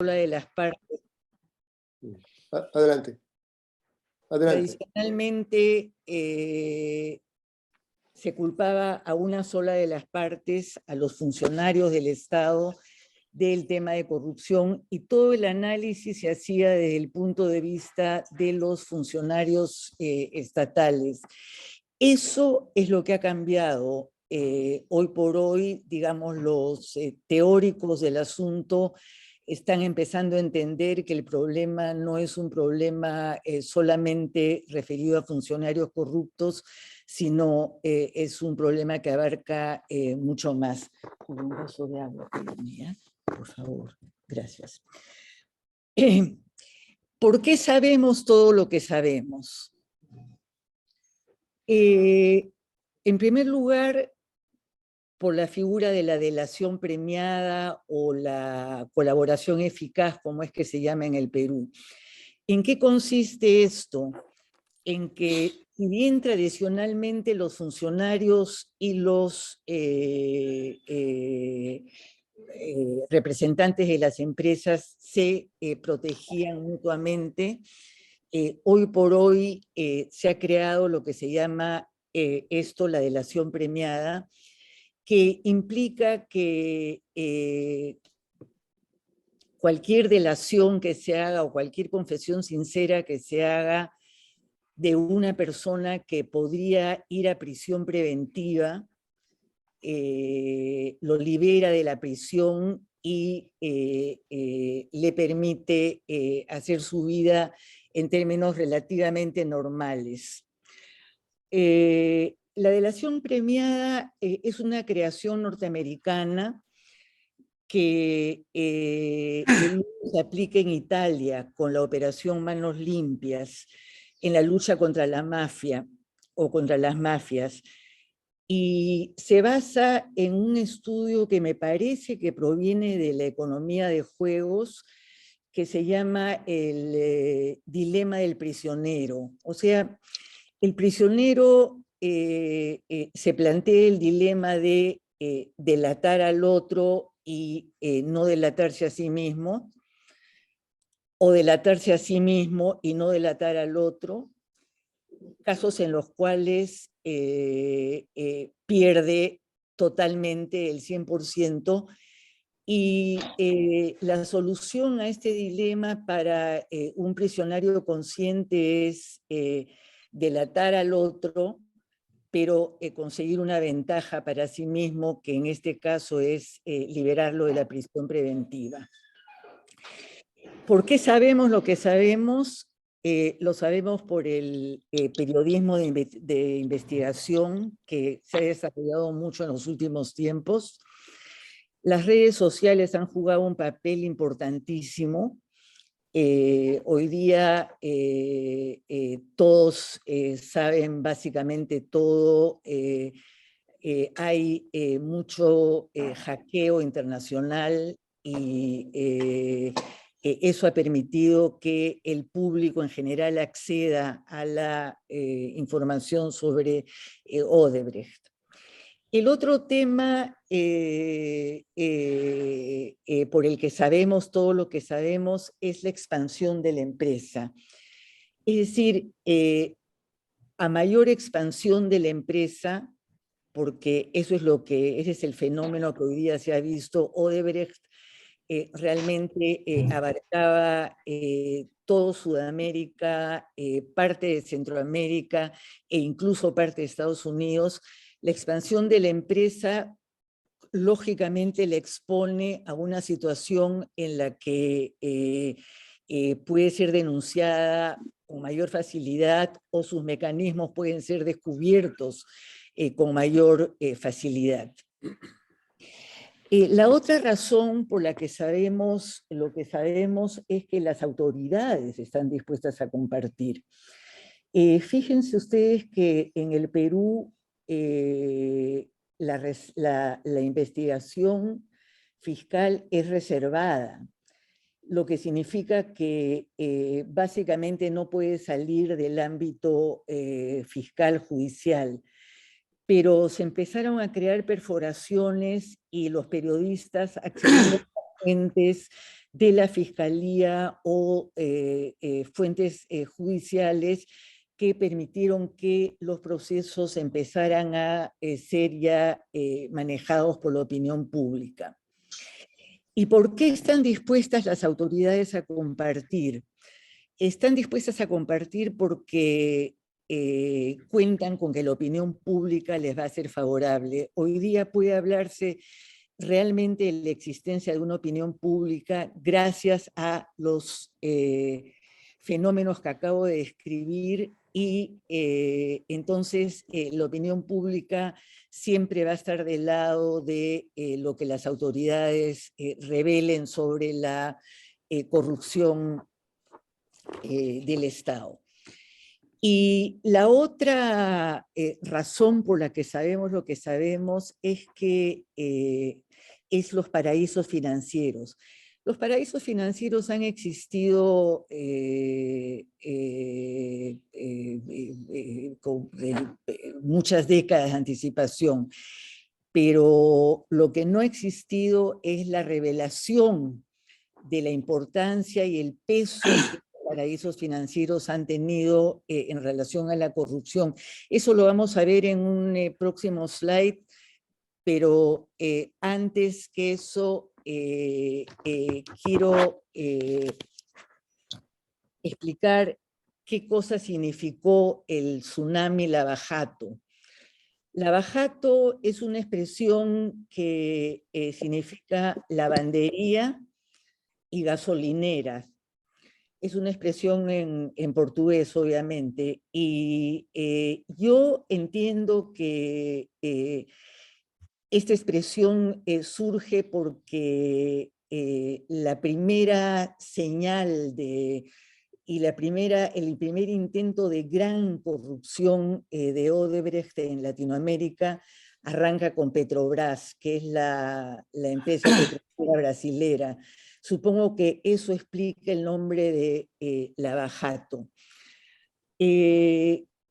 de las partes. Adelante. Adelante. Tradicionalmente se culpaba a una sola de las partes, a los funcionarios del Estado, del tema de corrupción, y todo el análisis se hacía desde el punto de vista de los funcionarios estatales. Eso es lo que ha cambiado. Hoy por hoy, digamos, los teóricos del asunto están empezando a entender que el problema no es un problema solamente referido a funcionarios corruptos, sino es un problema que abarca mucho más. Un vaso de agua, por favor. Gracias. ¿Por qué sabemos todo lo que sabemos? En primer lugar, por la figura de la delación premiada o la colaboración eficaz, como es que se llama en el Perú. ¿En qué consiste esto? En que, si bien tradicionalmente los funcionarios y los representantes de las empresas se protegían mutuamente, hoy por hoy se ha creado lo que se llama la delación premiada, que implica que cualquier delación que se haga o cualquier confesión sincera que se haga de una persona que podría ir a prisión preventiva, lo libera de la prisión y le permite hacer su vida en términos relativamente normales. La delación premiada es una creación norteamericana que se aplica en Italia con la operación Manos Limpias en la lucha contra la mafia o contra las mafias, y se basa en un estudio que me parece que proviene de la economía de juegos, que se llama el dilema del prisionero. O sea, el prisionero se plantea el dilema de delatar al otro y no delatarse a sí mismo, o delatarse a sí mismo y no delatar al otro, casos en los cuales pierde totalmente el 100%, y la solución a este dilema para un prisionero consciente es delatar al otro, pero conseguir una ventaja para sí mismo, que en este caso es liberarlo de la prisión preventiva. ¿Por qué sabemos lo que sabemos? Lo sabemos por el periodismo de investigación que se ha desarrollado mucho en los últimos tiempos. Las redes sociales han jugado un papel importantísimo. Hoy día todos saben básicamente todo. Hay mucho hackeo internacional, y eso ha permitido que el público en general acceda a la información sobre Odebrecht. El otro tema por el que sabemos todo lo que sabemos es la expansión de la empresa. Es decir, a mayor expansión de la empresa, porque ese es el fenómeno que hoy día se ha visto. Odebrecht realmente abarcaba todo Sudamérica, parte de Centroamérica e incluso parte de Estados Unidos. La expansión de la empresa lógicamente le expone a una situación en la que puede ser denunciada con mayor facilidad, o sus mecanismos pueden ser descubiertos con mayor facilidad. La otra razón por la que sabemos lo que sabemos es que las autoridades están dispuestas a compartir. Fíjense ustedes que en el Perú la investigación fiscal es reservada, lo que significa que básicamente no puede salir del ámbito fiscal judicial. Pero se empezaron a crear perforaciones y los periodistas accedieron a fuentes de la Fiscalía o fuentes judiciales que permitieron que los procesos empezaran a ser ya manejados por la opinión pública. ¿Y por qué están dispuestas las autoridades a compartir? Están dispuestas a compartir porque cuentan con que la opinión pública les va a ser favorable. Hoy día puede hablarse realmente de la existencia de una opinión pública gracias a los fenómenos que acabo de describir y entonces la opinión pública siempre va a estar del lado de lo que las autoridades revelen sobre la corrupción del Estado. Y la otra razón por la que sabemos lo que sabemos es que es los paraísos financieros. Los paraísos financieros han existido con muchas décadas de anticipación, pero lo que no ha existido es la revelación de la importancia y el peso que paraísos financieros han tenido en relación a la corrupción. Eso lo vamos a ver en un próximo slide, pero antes que eso quiero explicar qué cosa significó el tsunami Lavajato. Lavajato es una expresión que significa lavandería y gasolineras. Es una expresión en portugués, obviamente, y yo entiendo que esta expresión surge porque la primera señal y el primer intento de gran corrupción de Odebrecht en Latinoamérica arranca con Petrobras, que es la empresa petrolera brasilera. Supongo que eso explica el nombre de Lavajato.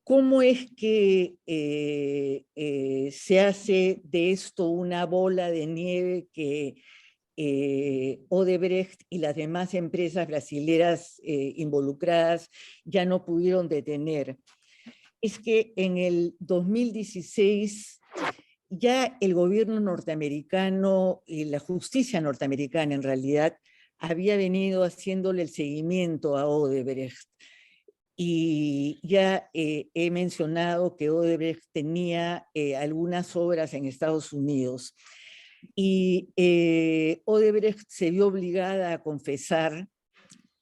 ¿Cómo es que se hace de esto una bola de nieve que Odebrecht y las demás empresas brasileras involucradas ya no pudieron detener? Es que en el 2016 ya el gobierno norteamericano y la justicia norteamericana en realidad había venido haciéndole el seguimiento a Odebrecht. Y ya he mencionado que Odebrecht tenía algunas obras en Estados Unidos. Y Odebrecht se vio obligada a confesar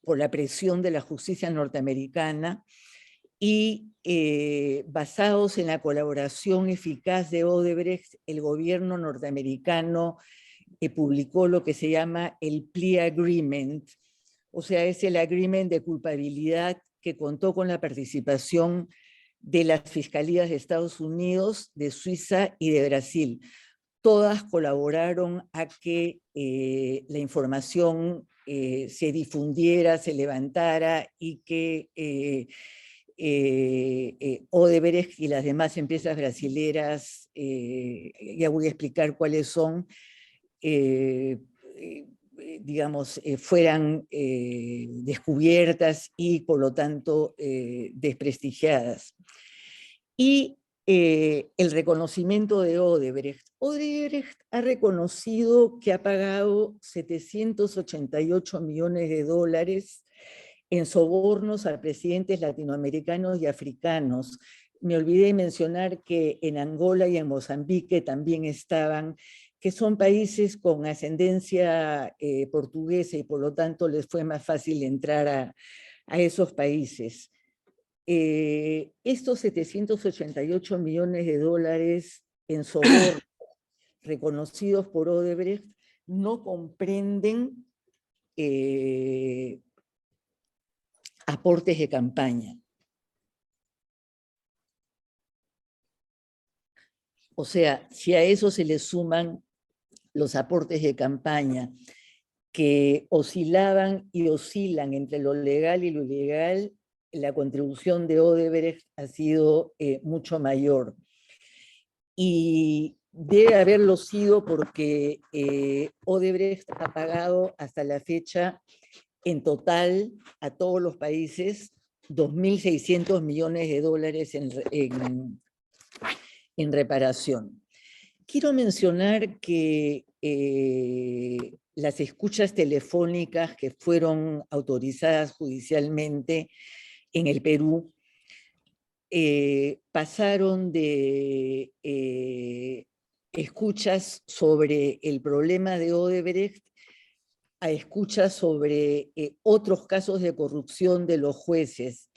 por la presión de la justicia norteamericana y basados en la colaboración eficaz de Odebrecht, el gobierno norteamericano publicó lo que se llama el Plea Agreement, o sea, es el agreement de culpabilidad que contó con la participación de las fiscalías de Estados Unidos, de Suiza y de Brasil. Todas colaboraron a que la información se difundiera, se levantara y que Odebrecht y las demás empresas brasileras, ya voy a explicar cuáles son, digamos, fueran descubiertas y por lo tanto desprestigiadas. Y el reconocimiento de Odebrecht. Odebrecht ha reconocido que ha pagado 788 millones de dólares en sobornos a presidentes latinoamericanos y africanos. Me olvidé mencionar que en Angola y en Mozambique también estaban, que son países con ascendencia portuguesa y por lo tanto les fue más fácil entrar a esos países. Estos 788 millones de dólares en sobornos reconocidos por Odebrecht no comprenden aportes de campaña. O sea, si a eso se le suman los aportes de campaña que oscilaban y oscilan entre lo legal y lo ilegal, la contribución de Odebrecht ha sido mucho mayor. Y debe haberlo sido porque Odebrecht ha pagado hasta la fecha en total a todos los países 2.600 millones de dólares en reparación. Quiero mencionar que las escuchas telefónicas que fueron autorizadas judicialmente en el Perú pasaron de escuchas sobre el problema de Odebrecht a escuchas sobre otros casos de corrupción de los jueces,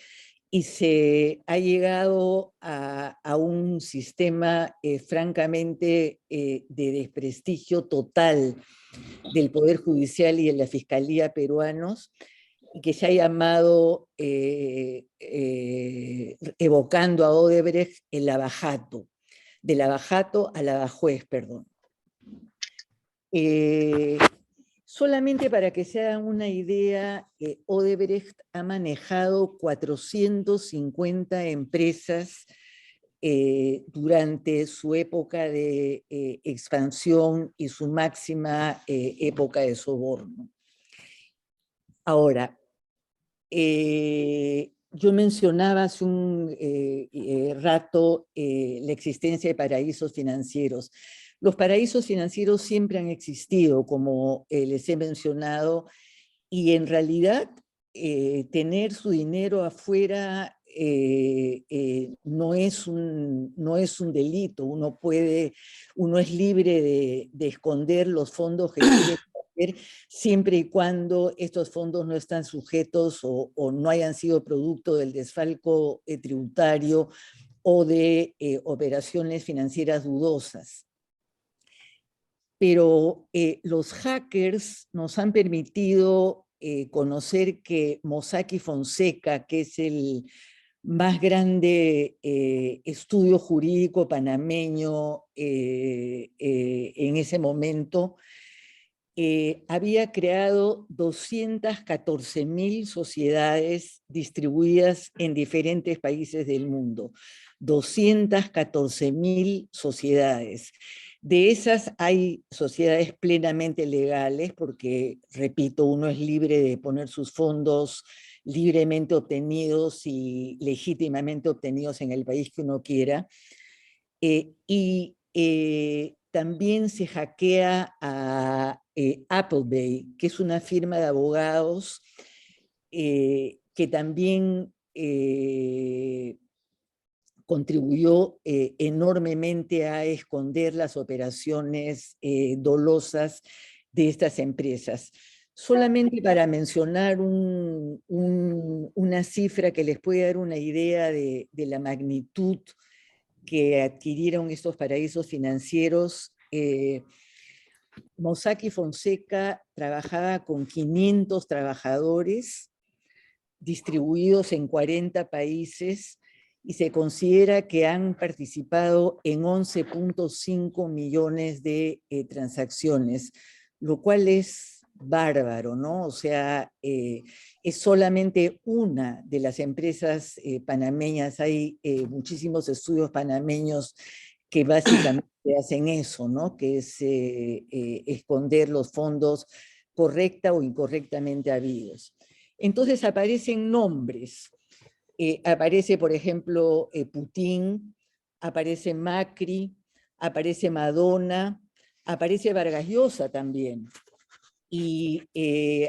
y se ha llegado a un sistema francamente de desprestigio total del Poder Judicial y de la Fiscalía peruanos, y que se ha llamado, evocando a Odebrecht, el lavajato, del lavajato al lavajuez, perdón. Solamente para que se hagan una idea, Odebrecht ha manejado 450 empresas durante su época de expansión y su máxima época de soborno. Ahora, yo mencionaba hace un rato la existencia de paraísos financieros. Los paraísos financieros siempre han existido, como les he mencionado, y en realidad tener su dinero afuera no es un delito. Uno es libre de esconder los fondos que quiere hacer, siempre y cuando estos fondos no están sujetos o no hayan sido producto del desfalco tributario o de operaciones financieras dudosas. Pero los hackers nos han permitido conocer que Mossack y Fonseca, que es el más grande estudio jurídico panameño en ese momento, había creado 214.000 sociedades distribuidas en diferentes países del mundo. 214.000 sociedades. De esas hay sociedades plenamente legales, porque, repito, uno es libre de poner sus fondos libremente obtenidos y legítimamente obtenidos en el país que uno quiera. También se hackea a Appleby, que es una firma de abogados que también contribuyó enormemente a esconder las operaciones dolosas de estas empresas. Solamente para mencionar una cifra que les puede dar una idea de la magnitud que adquirieron estos paraísos financieros, Mossack y Fonseca trabajaba con 500 trabajadores distribuidos en 40 países, y se considera que han participado en 11.5 millones de transacciones, lo cual es bárbaro, ¿no? O sea, es solamente una de las empresas panameñas. Hay muchísimos estudios panameños que básicamente hacen eso, ¿no? Que es esconder los fondos correcta o incorrectamente habidos. Entonces aparecen nombres. Aparece, por ejemplo, Putin, aparece Macri, aparece Madonna, aparece Vargas Llosa también. Y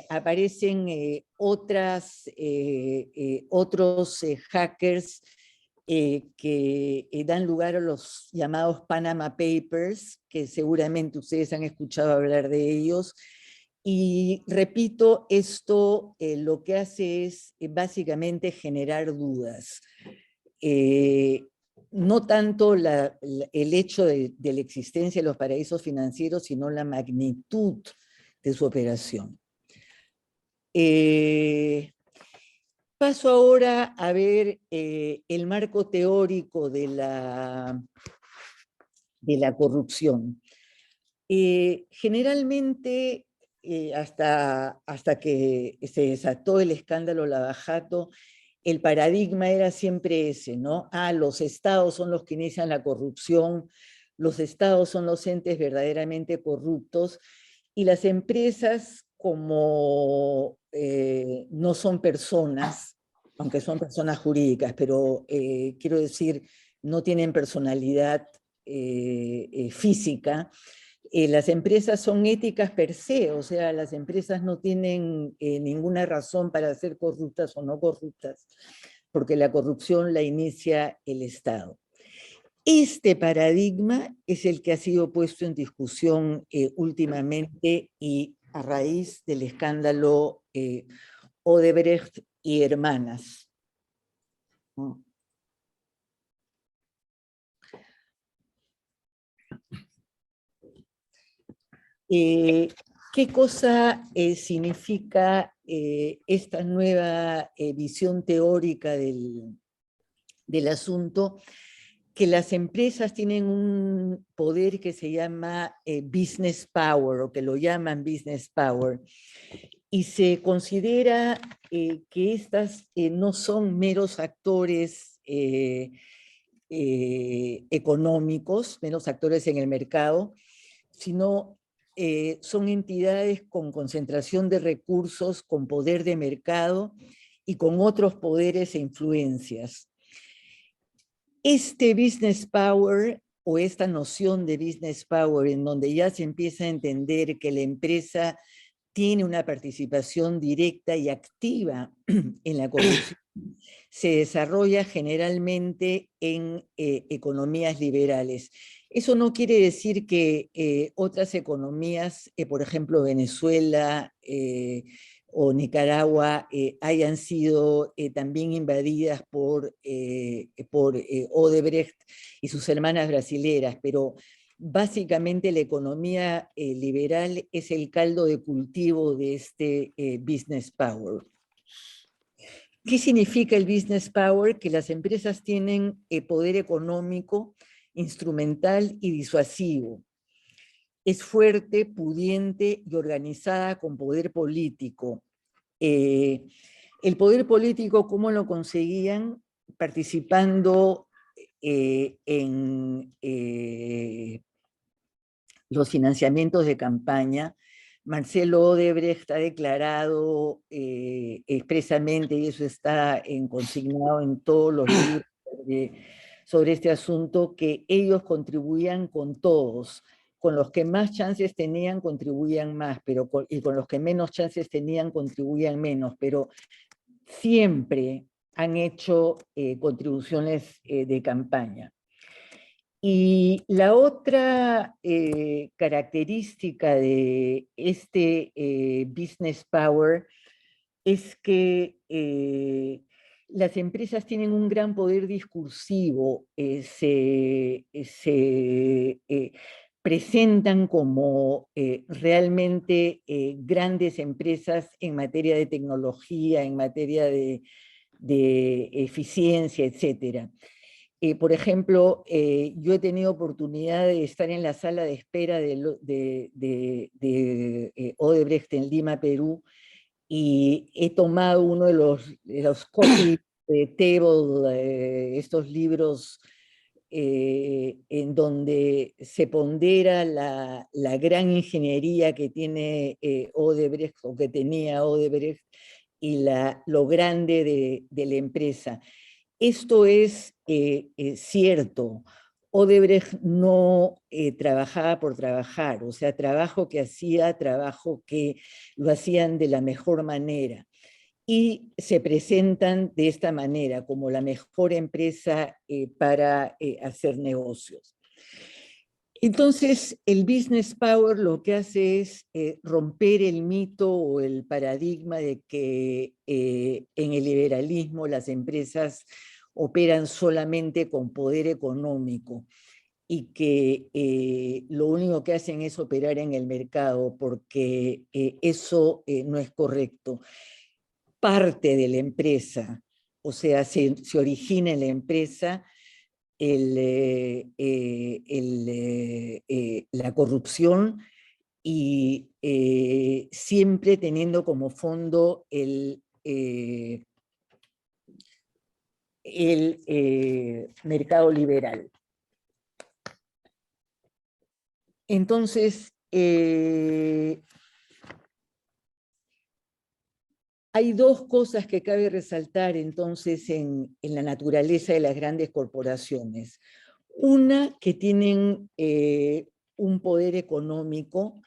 aparecen otros hackers que dan lugar a los llamados Panama Papers, que seguramente ustedes han escuchado hablar de ellos. Y repito, esto lo que hace es básicamente generar dudas. No tanto el hecho de la existencia de los paraísos financieros, sino la magnitud de su operación. Paso ahora a ver el marco teórico de la corrupción. Generalmente, hasta que se desató el escándalo Lavajato, el paradigma era siempre ese, ¿no? Los estados son los que inician la corrupción los estados son los entes verdaderamente corruptos y las empresas, como no son personas, aunque son personas jurídicas, pero quiero decir, no tienen personalidad física, las empresas son éticas per se, o sea, las empresas no tienen ninguna razón para ser corruptas o no corruptas, porque la corrupción la inicia el Estado. Este paradigma es el que ha sido puesto en discusión últimamente y a raíz del escándalo Odebrecht y Hermanas. ¿Qué cosa significa esta nueva visión teórica del asunto? Que las empresas tienen un poder que se llama business power, o que lo llaman business power, y se considera que estas no son meros actores económicos, meros actores en el mercado, sino son entidades con concentración de recursos, con poder de mercado y con otros poderes e influencias. Este business power o esta noción de business power, en donde ya se empieza a entender que la empresa tiene una participación directa y activa en la corrupción, se desarrolla generalmente en economías liberales. Eso no quiere decir que otras economías, por ejemplo Venezuela o Nicaragua, hayan sido también invadidas por Odebrecht y sus hermanas brasileras, pero básicamente la economía liberal es el caldo de cultivo de este business power. ¿Qué significa el business power? Que las empresas tienen poder económico, instrumental y disuasivo. Es fuerte, pudiente y organizada con poder político. El poder político, ¿cómo lo conseguían? Participando en los financiamientos de campaña. Marcelo Odebrecht ha declarado expresamente, y eso está consignado en todos los libros sobre este asunto, que ellos contribuían con todos. Con los que más chances tenían, contribuían más, y con los que menos chances tenían, contribuían menos, pero siempre han hecho contribuciones de campaña. Y la otra característica de este business power es que las empresas tienen un gran poder discursivo, se presentan como realmente grandes empresas en materia de tecnología, en materia de eficiencia, etcétera. Por ejemplo, yo he tenido oportunidad de estar en la sala de espera de Odebrecht en Lima, Perú, y he tomado uno de los coffee table, estos libros en donde se pondera la gran ingeniería que tiene Odebrecht, o que tenía Odebrecht, y lo grande de la empresa. Esto es cierto. Odebrecht no trabajaba por trabajar, o sea, trabajo que lo hacían de la mejor manera. Y se presentan de esta manera, como la mejor empresa para hacer negocios. Entonces, el business power lo que hace es romper el mito o el paradigma de que en el liberalismo las empresas operan solamente con poder económico y que lo único que hacen es operar en el mercado, porque eso no es correcto. Parte de la empresa, o sea, se origina en la empresa la corrupción, y siempre teniendo como fondo el mercado liberal. Entonces, hay dos cosas que cabe resaltar entonces en la naturaleza de las grandes corporaciones. Una, que tienen un poder económico,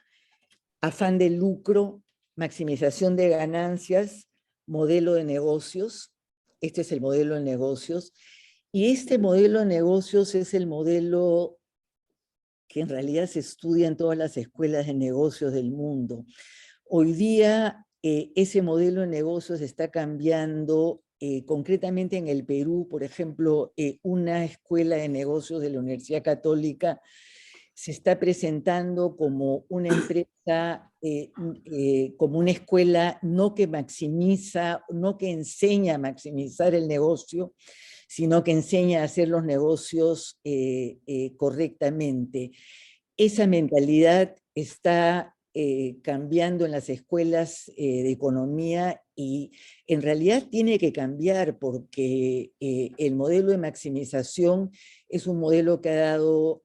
afán de lucro, maximización de ganancias, modelo de negocios. Este es el modelo de negocios. Y este modelo de negocios es el modelo que en realidad se estudia en todas las escuelas de negocios del mundo. Hoy día ese modelo de negocios está cambiando, concretamente en el Perú, por ejemplo, una escuela de negocios de la Universidad Católica se está presentando como una empresa, como una escuela no que maximiza, no que enseña a maximizar el negocio, sino que enseña a hacer los negocios correctamente. Esa mentalidad está cambiando en las escuelas de economía y en realidad tiene que cambiar porque el modelo de maximización es un modelo que ha dado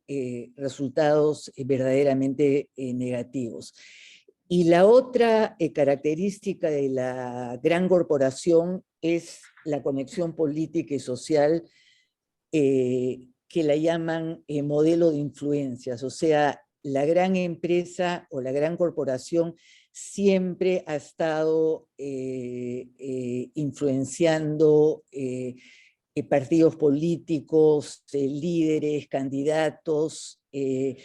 resultados verdaderamente negativos. Y la otra característica de la gran corporación es la conexión política y social que la llaman modelo de influencias, o sea, la gran empresa o la gran corporación siempre ha estado influenciando partidos políticos, líderes, candidatos, y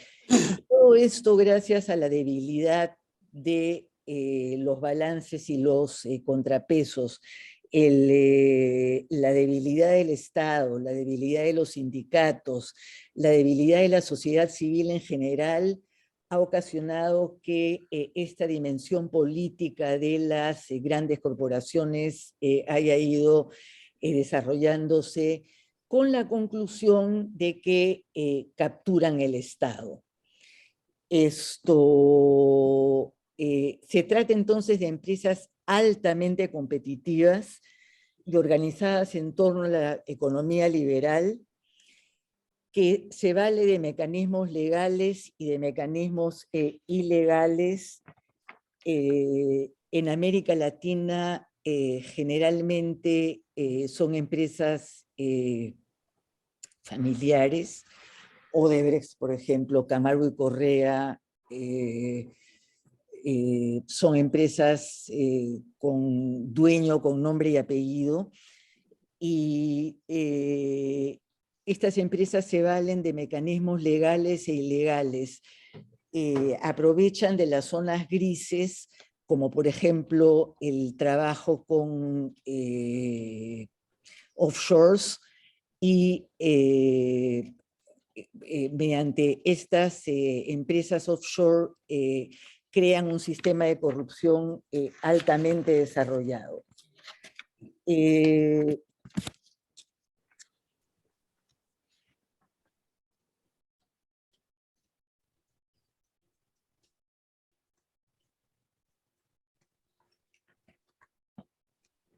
todo esto gracias a la debilidad de los balances y los contrapesos. La debilidad del Estado, la debilidad de los sindicatos, la debilidad de la sociedad civil en general ha ocasionado que esta dimensión política de las grandes corporaciones haya ido desarrollándose con la conclusión de que capturan el Estado. Se trata entonces de empresas altamente competitivas y organizadas en torno a la economía liberal, que se vale de mecanismos legales y de mecanismos ilegales. En América Latina generalmente son empresas familiares. Odebrecht, por ejemplo, Camargo y Correa, son empresas con dueño, con nombre y apellido, y estas empresas se valen de mecanismos legales e ilegales, aprovechan de las zonas grises, como por ejemplo el trabajo con offshores, y mediante estas empresas offshore crean un sistema de corrupción altamente desarrollado.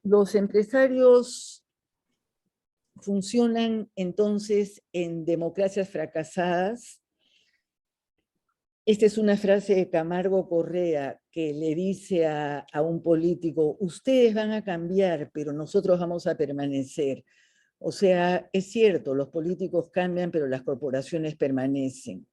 Los empresarios funcionan entonces en democracias fracasadas. Esta es una frase de Camargo Correa que le dice a un político: ustedes van a cambiar, pero nosotros vamos a permanecer. O sea, es cierto, los políticos cambian, pero las corporaciones permanecen.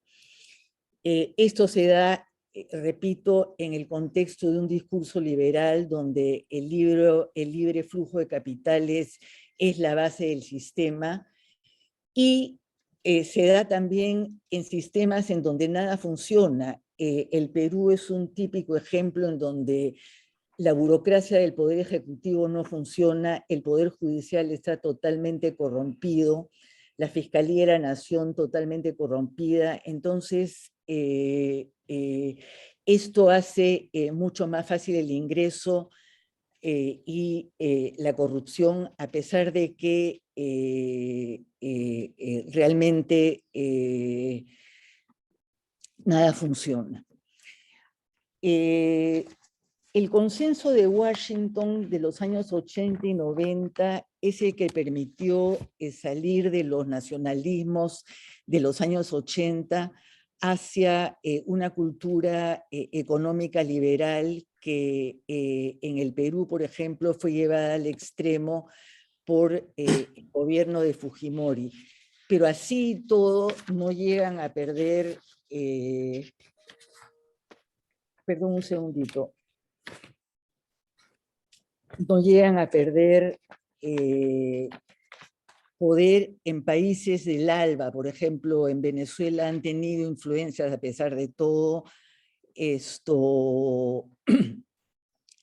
Esto se da, repito, en el contexto de un discurso liberal donde el libre flujo de capitales es la base del sistema, y se da también en sistemas en donde nada funciona. El Perú es un típico ejemplo en donde la burocracia del Poder Ejecutivo no funciona, el Poder Judicial está totalmente corrompido, la Fiscalía de la Nación totalmente corrompida. Entonces, esto hace mucho más fácil el ingreso y la corrupción, a pesar de que realmente nada funciona. El consenso de Washington de los años 80 y 90 es el que permitió salir de los nacionalismos de los años 80 hacia una cultura económica liberal que en el Perú, por ejemplo, fue llevada al extremo por el gobierno de Fujimori. Pero así todo no llegan a perder, perdón un segundito, no llegan a perder poder en países del ALBA, por ejemplo, en Venezuela han tenido influencias a pesar de todo,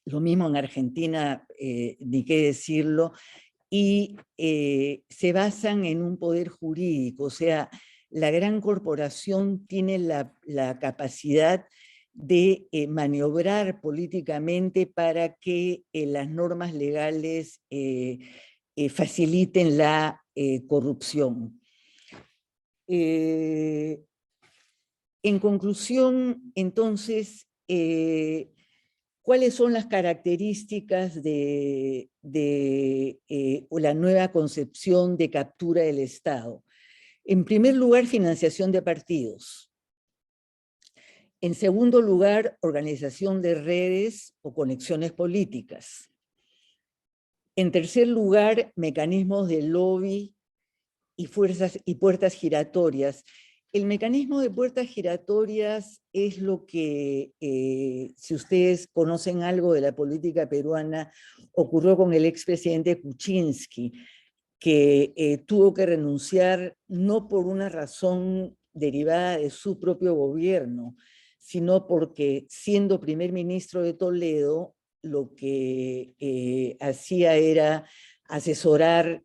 lo mismo en Argentina, ni qué decirlo, y se basan en un poder jurídico, o sea, la gran corporación tiene la capacidad de maniobrar políticamente para que las normas legales faciliten la corrupción. En conclusión, entonces, ¿cuáles son las características de la nueva concepción de captura del Estado? En primer lugar, financiación de partidos. En segundo lugar, organización de redes o conexiones políticas. En tercer lugar, mecanismos de lobby y puertas giratorias. El mecanismo de puertas giratorias es lo que, si ustedes conocen algo de la política peruana, ocurrió con el expresidente Kuczynski, que tuvo que renunciar no por una razón derivada de su propio gobierno, sino porque siendo primer ministro de Toledo, lo que hacía era asesorar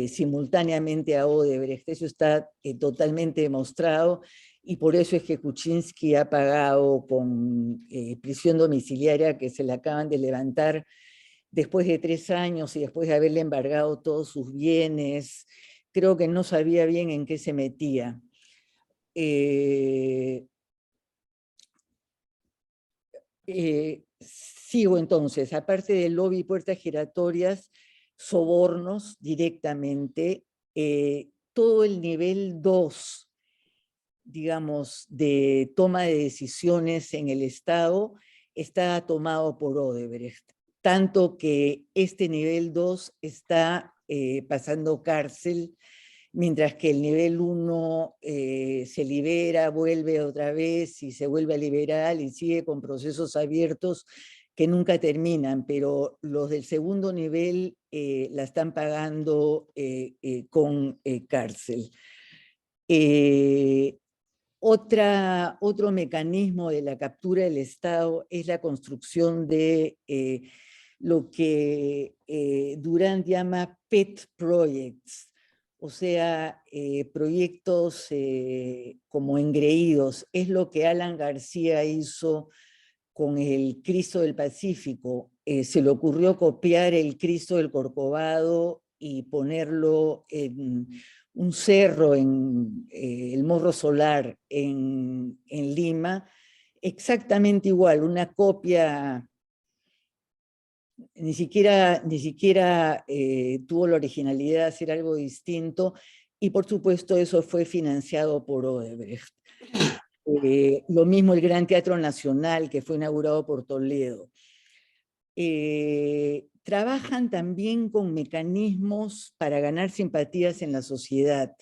simultáneamente a Odebrecht. Eso está totalmente demostrado y por eso es que Kuczynski ha pagado con prisión domiciliaria que se le acaban de levantar después de 3 años y después de haberle embargado todos sus bienes. Creo que no sabía bien en qué se metía. Sigo entonces, aparte del lobby y puertas giratorias, sobornos directamente, todo el nivel 2, digamos, de toma de decisiones en el Estado está tomado por Odebrecht, tanto que este nivel 2 está pasando cárcel, mientras que el nivel 1 se libera, vuelve otra vez y se vuelve a liberar y sigue con procesos abiertos que nunca terminan, pero los del segundo nivel la están pagando con cárcel. Otro mecanismo de la captura del Estado es la construcción de lo que Durán llama pet projects, o sea, proyectos como engreídos. Es lo que Alan García hizo con el Cristo del Pacífico. Se le ocurrió copiar el Cristo del Corcovado y ponerlo en un cerro, en el Morro Solar, en Lima, exactamente igual, una copia. Ni siquiera tuvo la originalidad de hacer algo distinto, y por supuesto eso fue financiado por Odebrecht. Lo mismo el Gran Teatro Nacional, que fue inaugurado por Toledo. Trabajan también con mecanismos para ganar simpatías en la sociedad.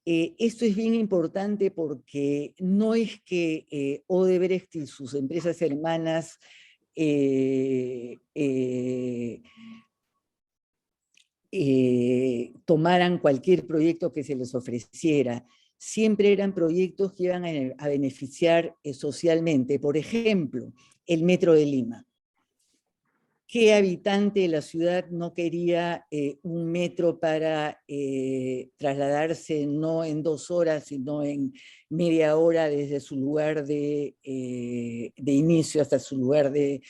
Esto es bien importante porque no es que Odebrecht y sus empresas hermanas tomaran cualquier proyecto que se les ofreciera. Siempre eran proyectos que iban a beneficiar socialmente. Por ejemplo, el Metro de Lima. ¿Qué habitante de la ciudad no quería un metro para trasladarse no en 2 horas, sino en media hora desde su lugar de inicio hasta su lugar de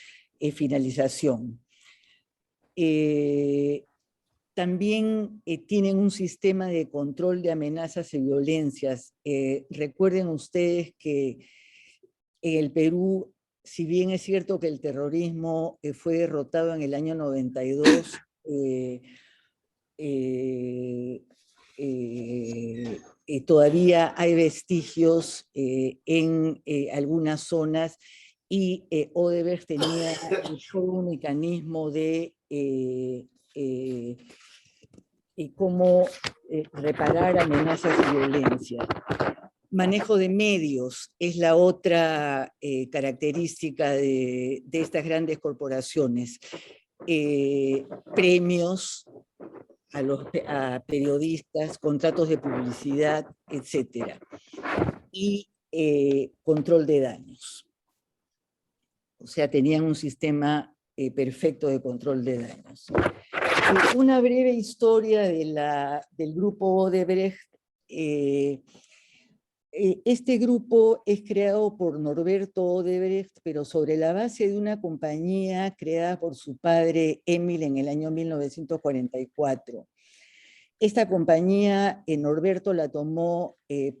finalización? También tienen un sistema de control de amenazas y violencias. Recuerden ustedes que en el Perú, si bien es cierto que el terrorismo fue derrotado en el año 92, todavía hay vestigios en algunas zonas y Odebrecht tenía todo un mecanismo de cómo reparar amenazas y violencia. Manejo de medios es la otra característica de estas grandes corporaciones. Premios a periodistas, contratos de publicidad, etc. Y control de daños. O sea, tenían un sistema perfecto de control de daños. Una breve historia del grupo Odebrecht. Este grupo es creado por Norberto Odebrecht, pero sobre la base de una compañía creada por su padre Emil en el año 1944. Esta compañía, Norberto la tomó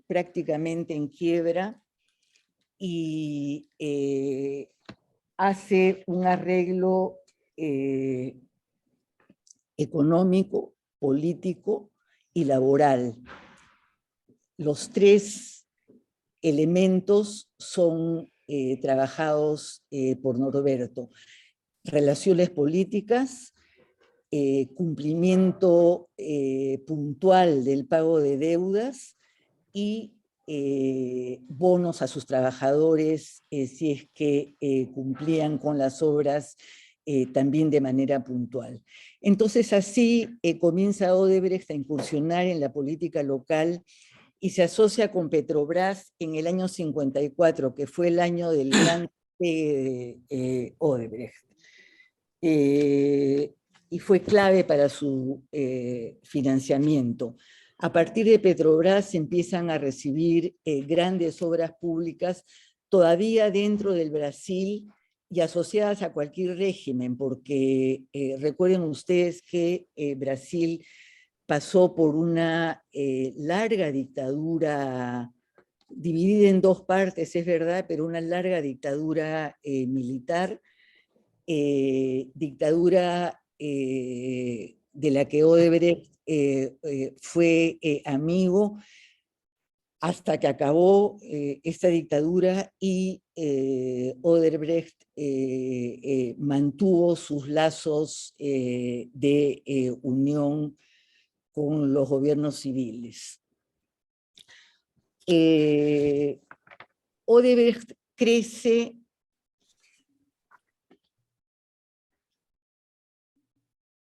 prácticamente en quiebra y hace un arreglo económico, político y laboral. Los tres elementos son trabajados por Norberto. Relaciones políticas, cumplimiento puntual del pago de deudas y bonos a sus trabajadores si es que cumplían con las obras también de manera puntual. Entonces así comienza Odebrecht a incursionar en la política local y se asocia con Petrobras en el año 54, que fue el año del gran Odebrecht. Y fue clave para su financiamiento. A partir de Petrobras se empiezan a recibir grandes obras públicas todavía dentro del Brasil y asociadas a cualquier régimen, porque recuerden ustedes que Brasil pasó por una larga dictadura, dividida en dos partes, es verdad, pero una larga dictadura militar, dictadura de la que Odebrecht fue amigo, hasta que acabó esta dictadura y Odebrecht mantuvo sus lazos de unión con los gobiernos civiles. Odebrecht crece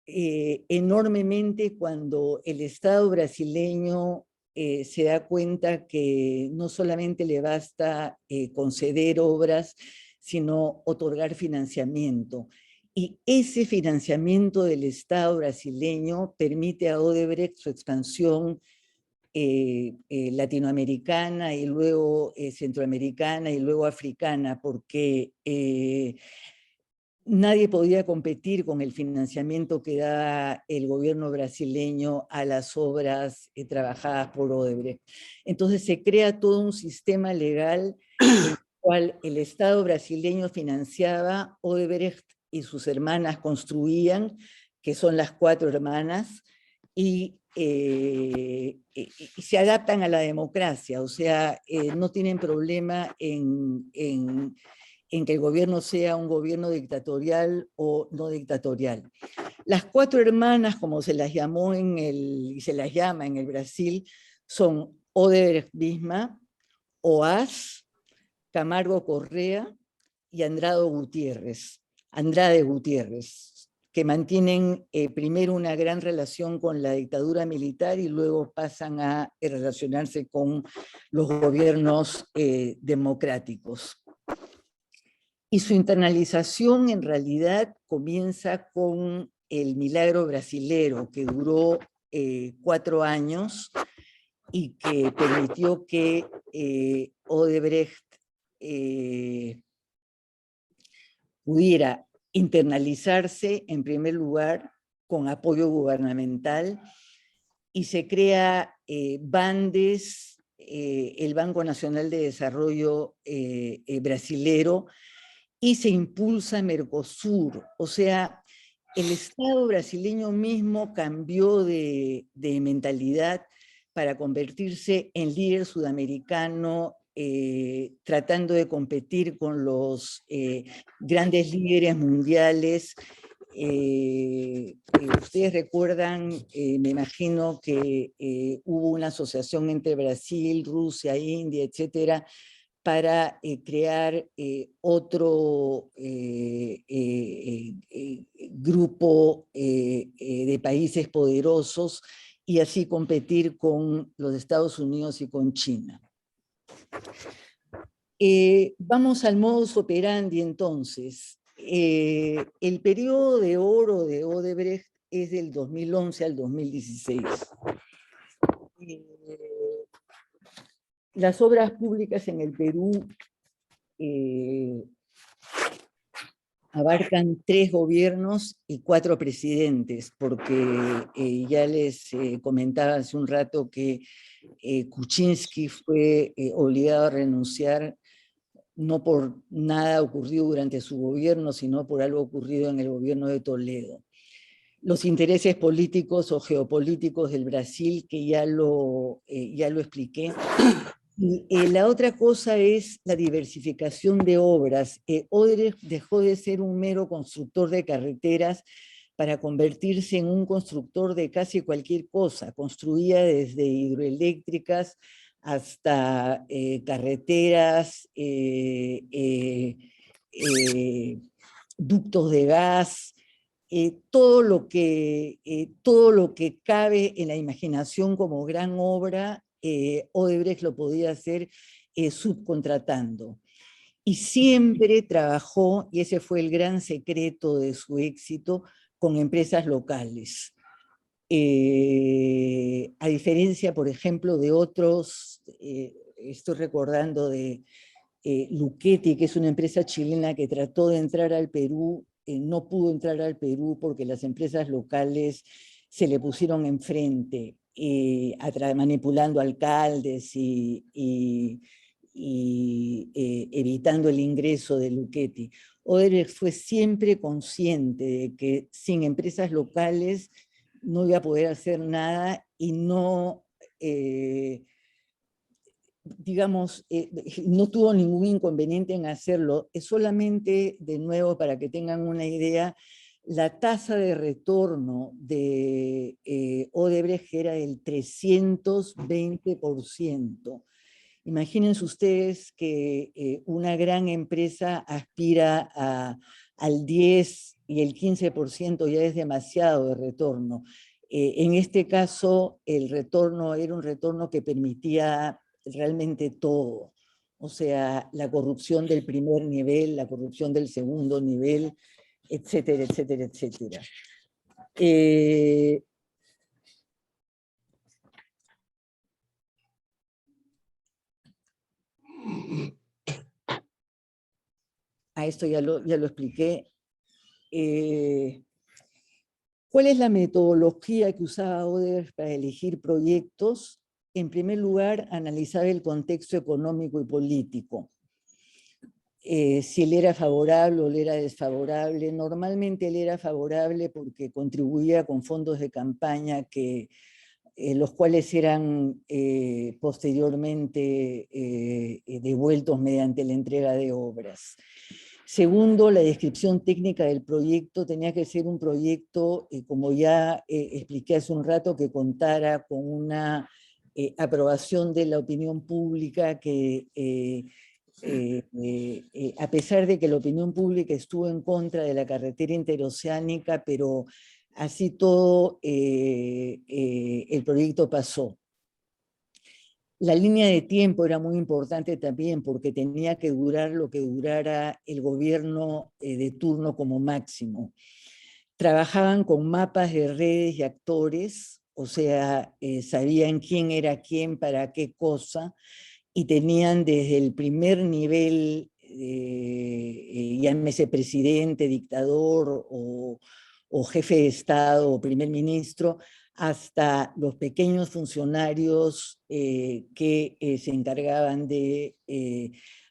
enormemente cuando el Estado brasileño se da cuenta que no solamente le basta conceder obras, sino otorgar financiamiento. Y ese financiamiento del Estado brasileño permite a Odebrecht su expansión latinoamericana y luego centroamericana y luego africana, porque nadie podía competir con el financiamiento que da el gobierno brasileño a las obras trabajadas por Odebrecht. Entonces se crea todo un sistema legal en el cual el Estado brasileño financiaba, Odebrecht y sus hermanas construían, que son las 4 hermanas, y se adaptan a la democracia, o sea, no tienen problema en que el gobierno sea un gobierno dictatorial o no dictatorial. Las 4 hermanas, como se las llamó y se las llama en el Brasil, son Odebrecht misma, Oaz, Camargo Correa y Andrade Gutiérrez, que mantienen primero una gran relación con la dictadura militar y luego pasan a relacionarse con los gobiernos democráticos. Y su internalización en realidad comienza con el Milagro Brasilero, que duró 4 años y que permitió que Odebrecht pudiera internalizarse en primer lugar con apoyo gubernamental y se crea Bandes, el Banco Nacional de Desarrollo brasilero, y se impulsa Mercosur, o sea, el Estado brasileño mismo cambió de mentalidad para convertirse en líder sudamericano, tratando de competir con los grandes líderes mundiales. Ustedes recuerdan, me imagino que hubo una asociación entre Brasil, Rusia, India, etcétera, para crear otro grupo de países poderosos y así competir con los Estados Unidos y con China. Vamos al modus operandi entonces. El periodo de oro de Odebrecht es del 2011 al 2016. Las obras públicas en el Perú abarcan 3 gobiernos y 4 presidentes, porque ya les comentaba hace un rato que Kuczynski fue obligado a renunciar no por nada ocurrido durante su gobierno, sino por algo ocurrido en el gobierno de Toledo. Los intereses políticos o geopolíticos del Brasil, que ya lo expliqué. Y la otra cosa es la diversificación de obras. Odebrecht dejó de ser un mero constructor de carreteras para convertirse en un constructor de casi cualquier cosa. Construía desde hidroeléctricas hasta carreteras, ductos de gas, todo lo que cabe en la imaginación como gran obra, Odebrecht lo podía hacer subcontratando. Y siempre trabajó, y ese fue el gran secreto de su éxito, con empresas locales. A diferencia, por ejemplo, de otros, estoy recordando de Luchetti, que es una empresa chilena que trató de entrar al Perú, no pudo entrar al Perú porque las empresas locales se le pusieron enfrente, manipulando alcaldes y evitando el ingreso de Luchetti. Odebrecht fue siempre consciente de que sin empresas locales no iba a poder hacer nada y no, digamos, no tuvo ningún inconveniente en hacerlo. Es solamente, de nuevo, para que tengan una idea, la tasa de retorno de Odebrecht era del 320%. Imagínense ustedes que una gran empresa aspira al 10 y el 15% ya es demasiado de retorno. En este caso, el retorno era un retorno que permitía realmente todo. O sea, la corrupción del primer nivel, la corrupción del segundo nivel, etcétera, etcétera, etcétera. A esto ya lo expliqué. ¿Cuál es la metodología que usaba Odebrecht para elegir proyectos? En primer lugar, analizar el contexto económico y político. Si él era favorable o él era desfavorable. Normalmente él era favorable porque contribuía con fondos de campaña que los cuales eran posteriormente devueltos mediante la entrega de obras. Segundo, la descripción técnica del proyecto tenía que ser un proyecto, como ya expliqué hace un rato, que contara con una aprobación de la opinión pública que, a pesar de que la opinión pública estuvo en contra de la carretera interoceánica, pero así todo, el proyecto pasó. La línea de tiempo era muy importante también porque tenía que durar lo que durara el gobierno de turno como máximo. Trabajaban con mapas de redes y actores, o sea, sabían quién era quién para qué cosa, y tenían desde el primer nivel, llámese presidente, dictador o jefe de Estado o primer ministro, hasta los pequeños funcionarios que se encargaban de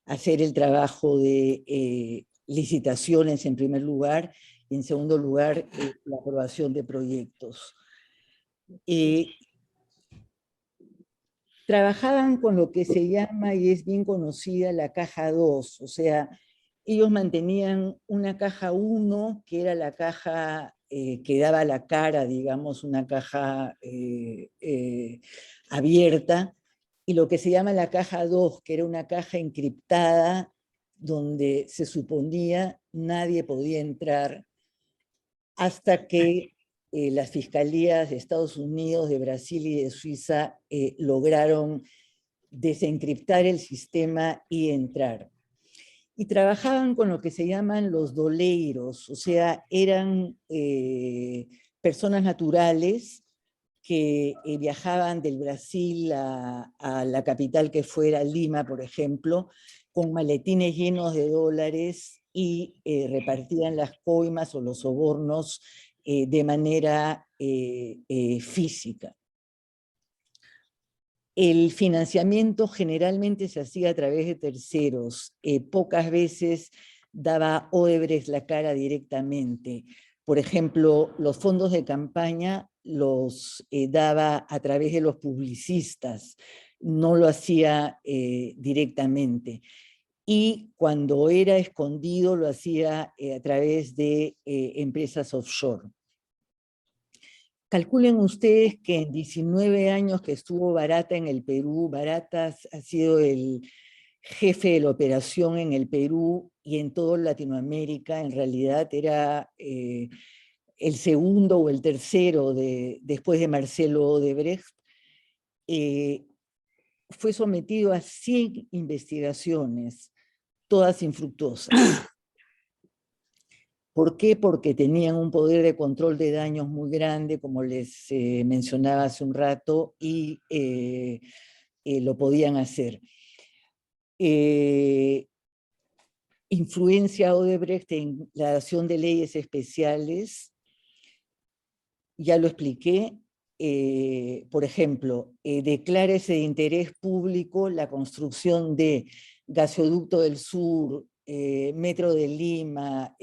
hacer el trabajo de licitaciones en primer lugar y en segundo lugar, la aprobación de proyectos. Trabajaban con lo que se llama, y es bien conocida, la caja 2, o sea, ellos mantenían una caja 1, que era la caja que daba la cara, digamos, una caja abierta, y lo que se llama la caja 2, que era una caja encriptada, donde se suponía nadie podía entrar, hasta que las fiscalías de Estados Unidos, de Brasil y de Suiza lograron desencriptar el sistema y entrar. Y trabajaban con lo que se llaman los doleiros, o sea, eran personas naturales que viajaban del Brasil a la capital que fuera Lima, por ejemplo, con maletines llenos de dólares y repartían las coimas o los sobornos de manera física. El financiamiento generalmente se hacía a través de terceros. Pocas veces daba Odebrecht la cara directamente. Por ejemplo, los fondos de campaña los daba a través de los publicistas, no lo hacía directamente. Y cuando era escondido lo hacía a través de empresas offshore. Calculen ustedes que en 19 años que estuvo Barata en el Perú, Barata ha sido el jefe de la operación en el Perú y en toda Latinoamérica. En realidad era el segundo o el tercero después de Marcelo Odebrecht. Fue sometido a 100 investigaciones, todas infructuosas. ¿Por qué? Porque tenían un poder de control de daños muy grande, como les mencionaba hace un rato, y lo podían hacer. Influencia Odebrecht en la dación de leyes especiales, ya lo expliqué. Por ejemplo, declárese de interés público la construcción de gasoducto del sur, metro de Lima,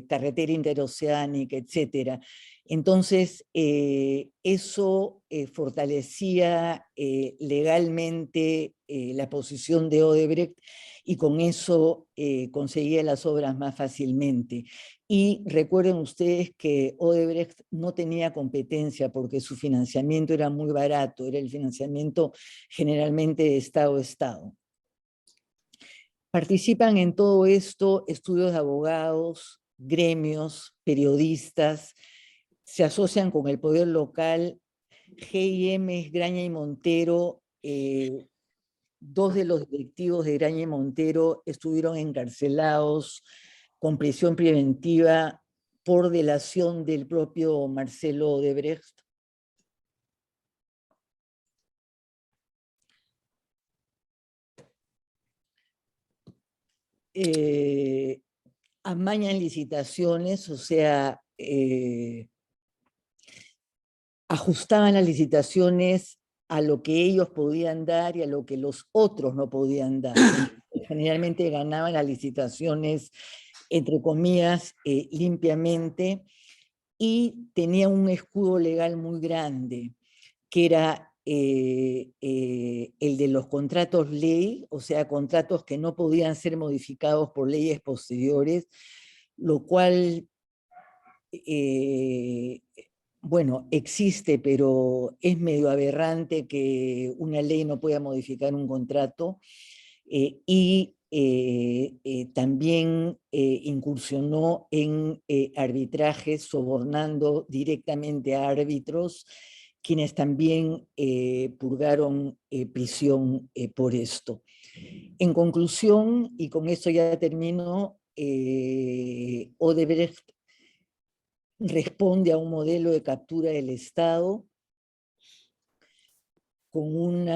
carretera interoceánica, etc. Entonces, eso fortalecía legalmente la posición de Odebrecht y con eso conseguía las obras más fácilmente. Y recuerden ustedes que Odebrecht no tenía competencia porque su financiamiento era muy barato, era el financiamiento generalmente de Estado a Estado. Participan en todo esto estudios de abogados, gremios, periodistas, se asocian con el poder local. G&M, Graña y Montero, dos de los directivos de Graña y Montero estuvieron encarcelados con prisión preventiva por delación del propio Marcelo Odebrecht. Amañan licitaciones, o sea, ajustaban las licitaciones a lo que ellos podían dar y a lo que los otros no podían dar. Generalmente ganaban las licitaciones, entre comillas, limpiamente, y tenía un escudo legal muy grande, que era el de los contratos ley, o sea, contratos que no podían ser modificados por leyes posteriores, lo cual, bueno, existe, pero es medio aberrante que una ley no pueda modificar un contrato, y también incursionó en arbitrajes, sobornando directamente a árbitros, quienes también purgaron prisión por esto. En conclusión, y con esto ya termino, Odebrecht responde a un modelo de captura del Estado con un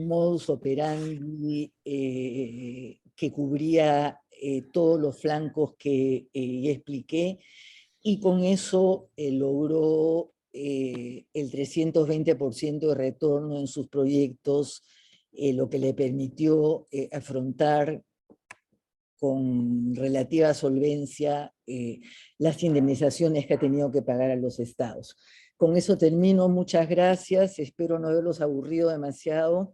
modus operandi que cubría todos los flancos que ya expliqué, y con eso logró el 320% de retorno en sus proyectos, lo que le permitió afrontar con relativa solvencia las indemnizaciones que ha tenido que pagar a los estados. Con eso termino, muchas gracias, espero no haberlos aburrido demasiado.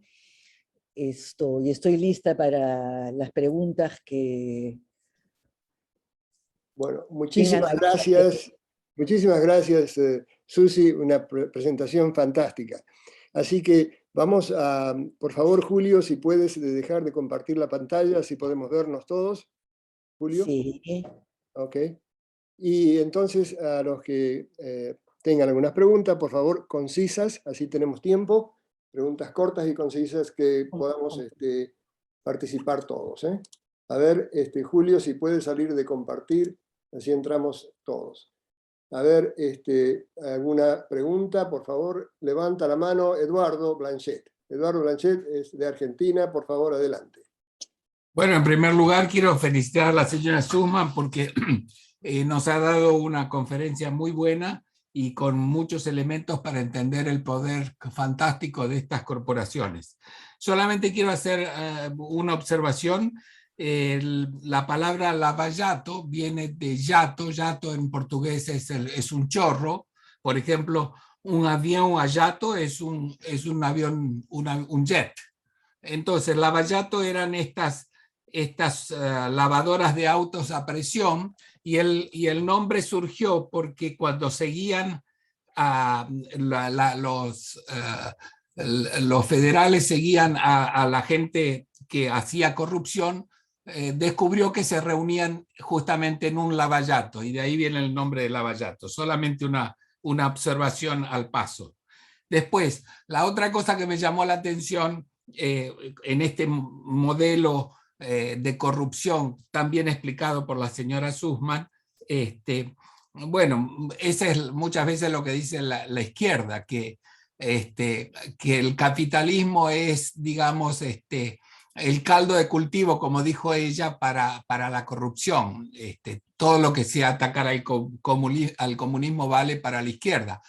Y estoy lista para las preguntas que Bueno, tengan. muchísimas gracias, Susi, una presentación fantástica. Así que vamos a, por favor, Julio, si puedes dejar de compartir la pantalla, si podemos vernos todos. Julio. Sí. Ok. Y entonces a los que tengan algunas preguntas, por favor, concisas, así tenemos tiempo. Preguntas cortas y concisas que podamos participar todos. A ver, Julio, si puedes salir de compartir, así entramos todos. A ver, ¿alguna pregunta? Por favor, levanta la mano Eduardo Blanchet. Eduardo Blanchet es de Argentina, por favor, adelante. Bueno, en primer lugar, quiero felicitar a la señora Sussman porque nos ha dado una conferencia muy buena y con muchos elementos para entender el poder fantástico de estas corporaciones. Solamente quiero hacer una observación. La palabra lavallato viene de yato. Yato en portugués es un chorro. Por ejemplo, un avión a jato es un avión, un jet. Entonces, lavallato eran estas lavadoras de autos a presión, y el nombre surgió porque cuando seguían a los federales seguían a la gente que hacía corrupción, descubrió que se reunían justamente en un lavallato, y de ahí viene el nombre de lavallato. Solamente una observación al paso. Después, la otra cosa que me llamó la atención en este modelo de corrupción, también explicado por la señora Sussman, bueno, ese es muchas veces lo que dice la izquierda, que el capitalismo es, digamos, el caldo de cultivo, como dijo ella, para la corrupción. Todo lo que sea atacar al comunismo vale para la izquierda.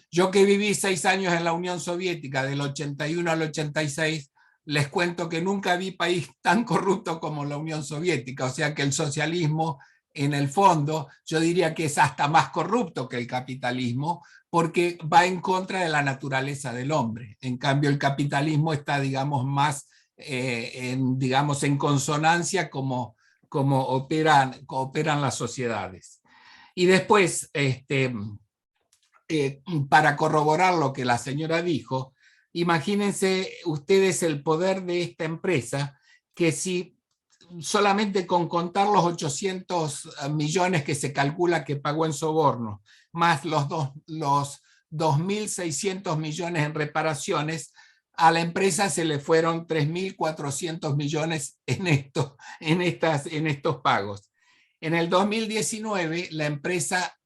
Yo que viví 6 años en la Unión Soviética, del 81 al 86, les cuento que nunca vi país tan corrupto como la Unión Soviética. O sea que el socialismo, en el fondo, yo diría que es hasta más corrupto que el capitalismo, porque va en contra de la naturaleza del hombre. En cambio, el capitalismo está, digamos, más en consonancia como operan las sociedades. Y después, para corroborar lo que la señora dijo, imagínense ustedes el poder de esta empresa, que si solamente con contar los 800 millones que se calcula que pagó en soborno, más los 2.600 millones en reparaciones, a la empresa se le fueron 3.400 millones en estos pagos. En el 2019, la empresa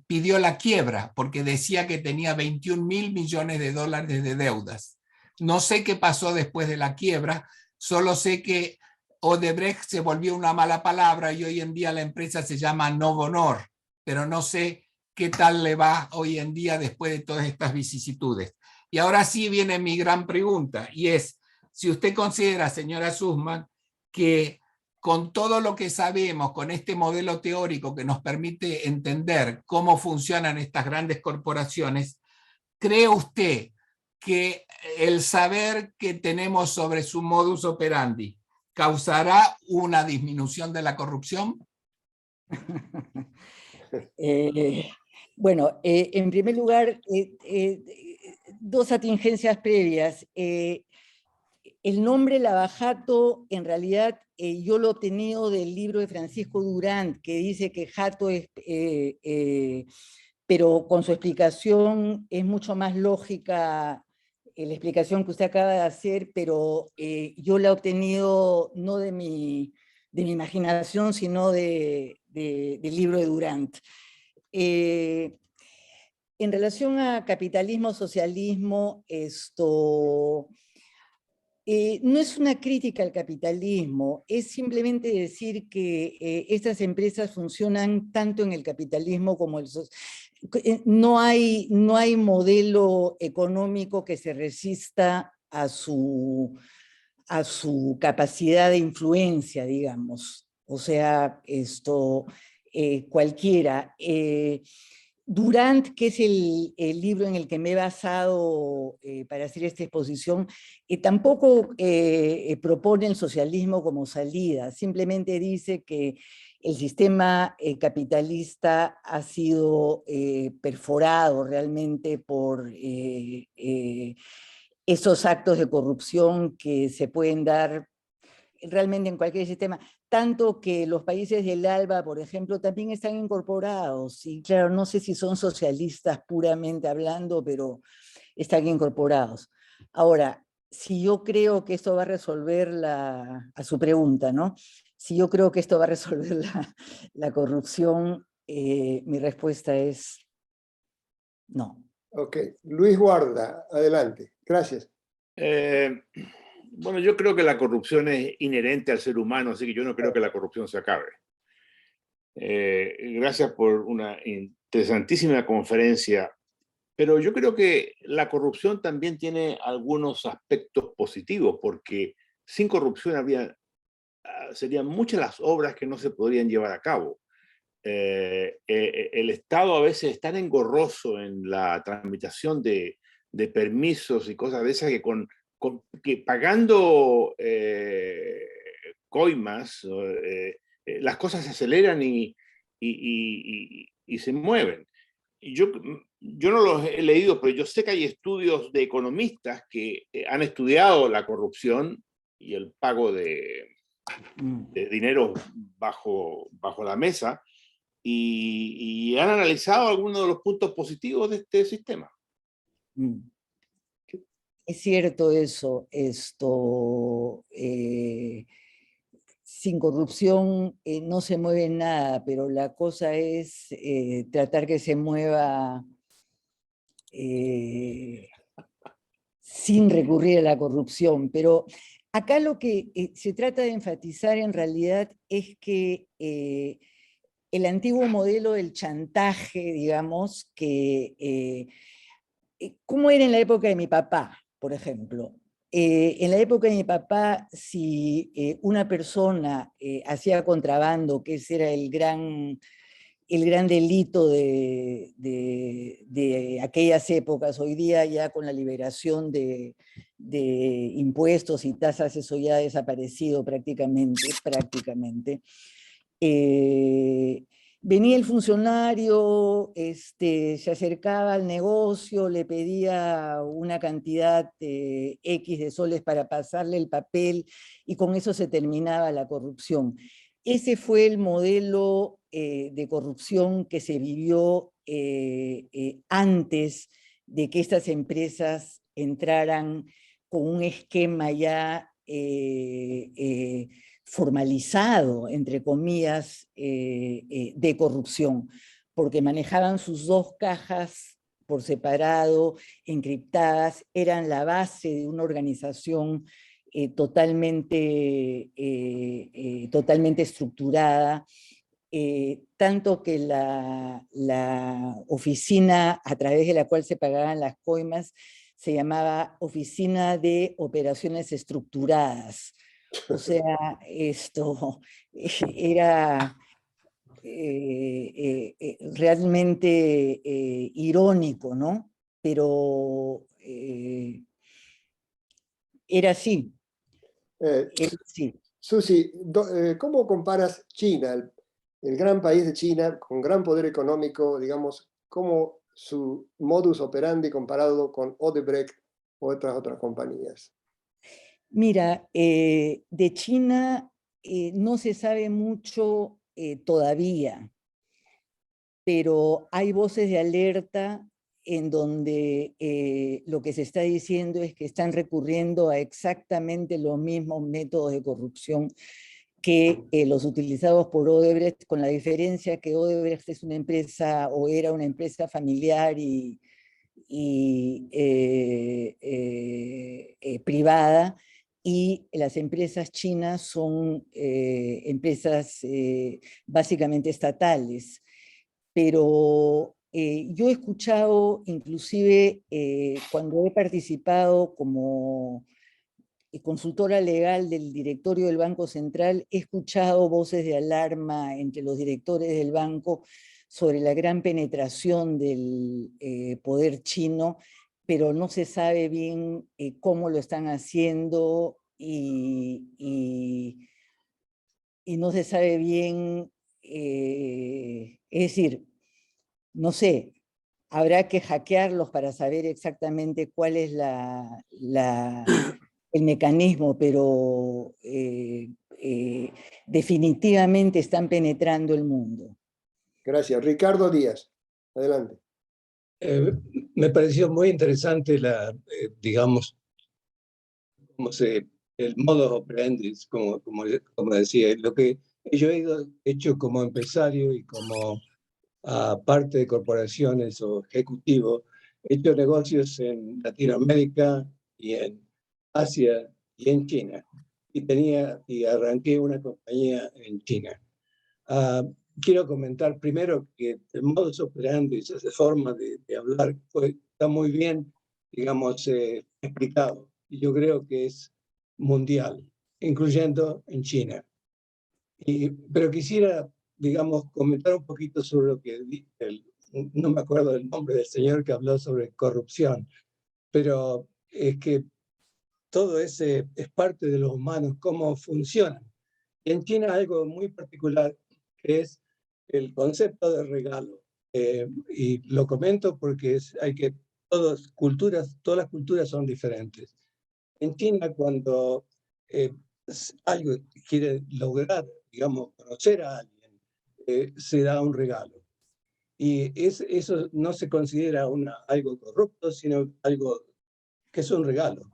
pidió la quiebra porque decía que tenía 21.000 millones de dólares de deudas. No sé qué pasó después de la quiebra, solo sé que Odebrecht se volvió una mala palabra y hoy en día la empresa se llama Novonor, pero no sé qué tal le va hoy en día después de todas estas vicisitudes. Y ahora sí viene mi gran pregunta, y es, si usted considera, señora Sussman, que con todo lo que sabemos, con este modelo teórico que nos permite entender cómo funcionan estas grandes corporaciones, ¿cree usted que el saber que tenemos sobre su modus operandi causará una disminución de la corrupción? Bueno, en primer lugar, dos atingencias previas. El nombre lavajato, en realidad, yo lo he tenido del libro de Francisco Durán, que dice que jato es, pero con su explicación es mucho más lógica la explicación que usted acaba de hacer, pero yo la he obtenido no de mi imaginación, sino del libro de Durant. En relación a capitalismo, socialismo, no es una crítica al capitalismo, es simplemente decir que estas empresas funcionan tanto en el capitalismo como el socialismo. No hay modelo económico que se resista a su capacidad de influencia, digamos. O sea, cualquiera. Durant, que es el libro en el que me he basado para hacer esta exposición, tampoco propone el socialismo como salida, simplemente dice que el sistema capitalista ha sido perforado realmente por esos actos de corrupción que se pueden dar realmente en cualquier sistema, tanto que los países del ALBA, por ejemplo, también están incorporados, y claro, no sé si son socialistas puramente hablando, pero están incorporados. Ahora, si yo creo que esto va a resolver a su pregunta, ¿no? Si yo creo que esto va a resolver la corrupción, mi respuesta es no. Ok, Luis Guarda, adelante. Gracias. Bueno, yo creo que la corrupción es inherente al ser humano, así que yo no creo que la corrupción se acabe. Gracias por una interesantísima conferencia, pero yo creo que la corrupción también tiene algunos aspectos positivos, porque sin corrupción serían muchas las obras que no se podrían llevar a cabo. El Estado a veces es tan engorroso en la tramitación de permisos y cosas de esas que pagando coimas, las cosas se aceleran y se mueven. Yo no los he leído, pero yo sé que hay estudios de economistas que han estudiado la corrupción y el pago de dinero bajo la mesa, y han analizado algunos de los puntos positivos de este sistema. Es cierto eso, sin corrupción no se mueve nada, pero la cosa es tratar que se mueva sin recurrir a la corrupción. Pero acá lo que se trata de enfatizar en realidad es que el antiguo modelo del chantaje, digamos, ¿cómo era en la época de mi papá, por ejemplo? En la época de mi papá, si una persona hacía contrabando, que ese era el gran delito de aquellas épocas, hoy día ya con la liberación de impuestos y tasas, eso ya ha desaparecido prácticamente. Venía el funcionario, se acercaba al negocio, le pedía una cantidad X de soles para pasarle el papel, y con eso se terminaba la corrupción. Ese fue el modelo de corrupción que se vivió antes de que estas empresas entraran con un esquema ya formalizado, entre comillas, de corrupción, porque manejaban sus dos cajas por separado, encriptadas, eran la base de una organización totalmente estructurada, tanto que la oficina a través de la cual se pagaban las coimas se llamaba Oficina de Operaciones Estructuradas. O sea, esto era realmente irónico, ¿no? Pero era así. Sí. Susi, ¿cómo comparas China, el gran país de China, con gran poder económico, digamos, cómo su modus operandi comparado con Odebrecht o otras compañías? Mira, de China no se sabe mucho todavía, pero hay voces de alerta en donde lo que se está diciendo es que están recurriendo a exactamente los mismos métodos de corrupción que los utilizados por Odebrecht, con la diferencia que Odebrecht es una empresa, o era una empresa familiar y privada, y las empresas chinas son empresas básicamente estatales. Pero yo he escuchado, inclusive cuando he participado como consultora legal del directorio del Banco Central, he escuchado voces de alarma entre los directores del banco sobre la gran penetración del poder chino, pero no se sabe bien cómo lo están haciendo y no se sabe bien, es decir, no sé, habrá que hackearlos para saber exactamente cuál es el mecanismo, pero definitivamente están penetrando el mundo. Gracias. Ricardo Díaz, adelante. Me pareció muy interesante digamos, el modus operandi, como decía, lo que yo he hecho como empresario y como parte de corporaciones o ejecutivo, he hecho negocios en Latinoamérica y en Asia y en China. Y arranqué una compañía en China. Quiero comentar primero que el modus operandi, esa forma de hablar, está muy bien, digamos, explicado. Y yo creo que es mundial, incluyendo en China. Pero quisiera, digamos, comentar un poquito sobre lo que no me acuerdo del nombre del señor que habló sobre corrupción, pero es que todo ese es parte de los humanos, cómo funcionan. Y en China hay algo muy particular, que es el concepto de regalo. Y lo comento porque todas las culturas son diferentes. En China, cuando algo quiere lograr, digamos, conocer a alguien, se da un regalo. Y eso no se considera algo corrupto, sino algo que es un regalo.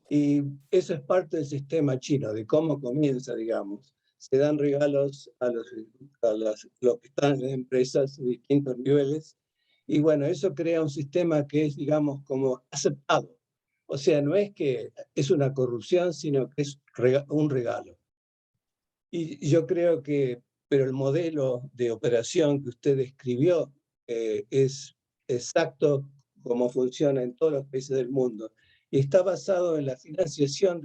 Y eso es parte del sistema chino, de cómo comienza, digamos. Se dan regalos a los que están en las empresas de distintos niveles. Y bueno, eso crea un sistema que es, digamos, como aceptado. O sea, no es que es una corrupción, sino que es un regalo. Y yo creo pero el modelo de operación que usted describió es exacto como funciona en todos los países del mundo. Y está basado en la financiación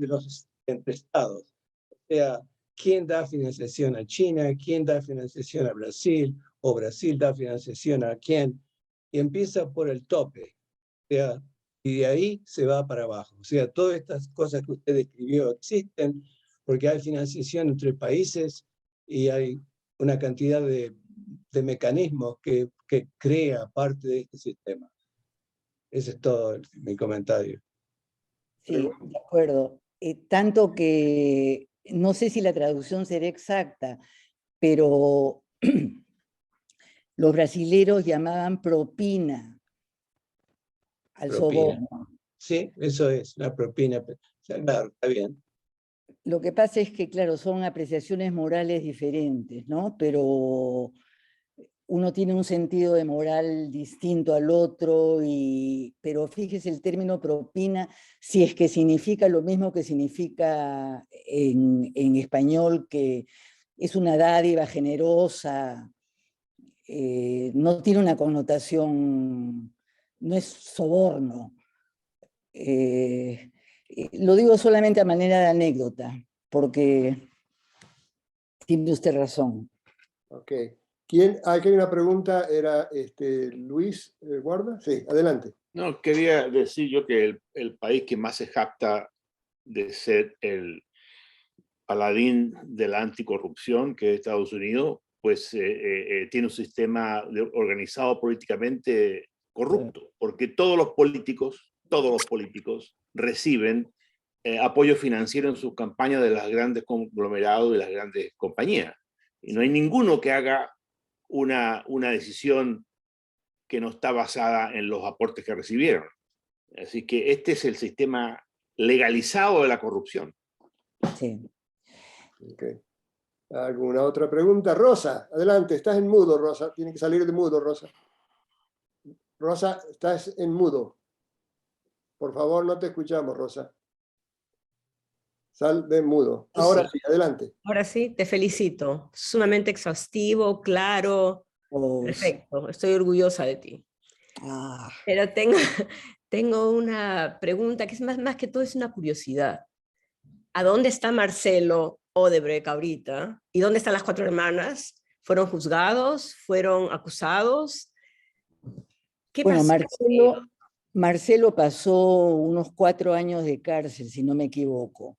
entre estados. O sea, ¿quién da financiación a China? ¿Quién da financiación a Brasil? ¿O Brasil da financiación a quién? Y empieza por el tope. O sea, y de ahí se va para abajo. O sea, todas estas cosas que usted describió existen porque hay financiación entre países y hay una cantidad de mecanismos que crea parte de este sistema. Ese es todo mi comentario. Sí, de acuerdo. Tanto que no sé si la traducción será exacta, pero los brasileros llamaban propina al soborno. Sí, eso es, la propina. Claro, está bien. Lo que pasa es que, claro, son apreciaciones morales diferentes, ¿no? Pero uno tiene un sentido de moral distinto al otro, pero fíjese el término propina, si es que significa lo mismo que significa en español, que es una dádiva generosa, no tiene una connotación, no es soborno. Lo digo solamente a manera de anécdota, porque tiene usted razón. Ok. Aquí hay una pregunta, era Luis Guarda. Sí, adelante. No, quería decir yo que el país que más se jacta de ser el paladín de la anticorrupción, que es Estados Unidos, pues tiene un sistema organizado políticamente corrupto, porque todos los políticos reciben apoyo financiero en sus campañas de los grandes conglomerados y las grandes compañías. Y no hay ninguno que haga una decisión que no está basada en los aportes que recibieron. Así que este es el sistema legalizado de la corrupción. Sí. Okay. ¿Alguna otra pregunta? Rosa, adelante, estás en mudo, Rosa. Tiene que salir de mudo, Rosa. Rosa, estás en mudo. Por favor, no te escuchamos, Rosa. Sal de mudo. Ahora sí, adelante. Ahora sí, te felicito. Sumamente exhaustivo, claro. Perfecto, estoy orgullosa de ti. Pero tengo una pregunta que es más que todo es una curiosidad. ¿A dónde está Marcelo Odebrecht ahorita? ¿Y dónde están las 4 hermanas? ¿Fueron juzgados? ¿Fueron acusados? ¿Qué Bueno, pasó? Marcelo pasó unos 4 años de cárcel, si no me equivoco. ¿En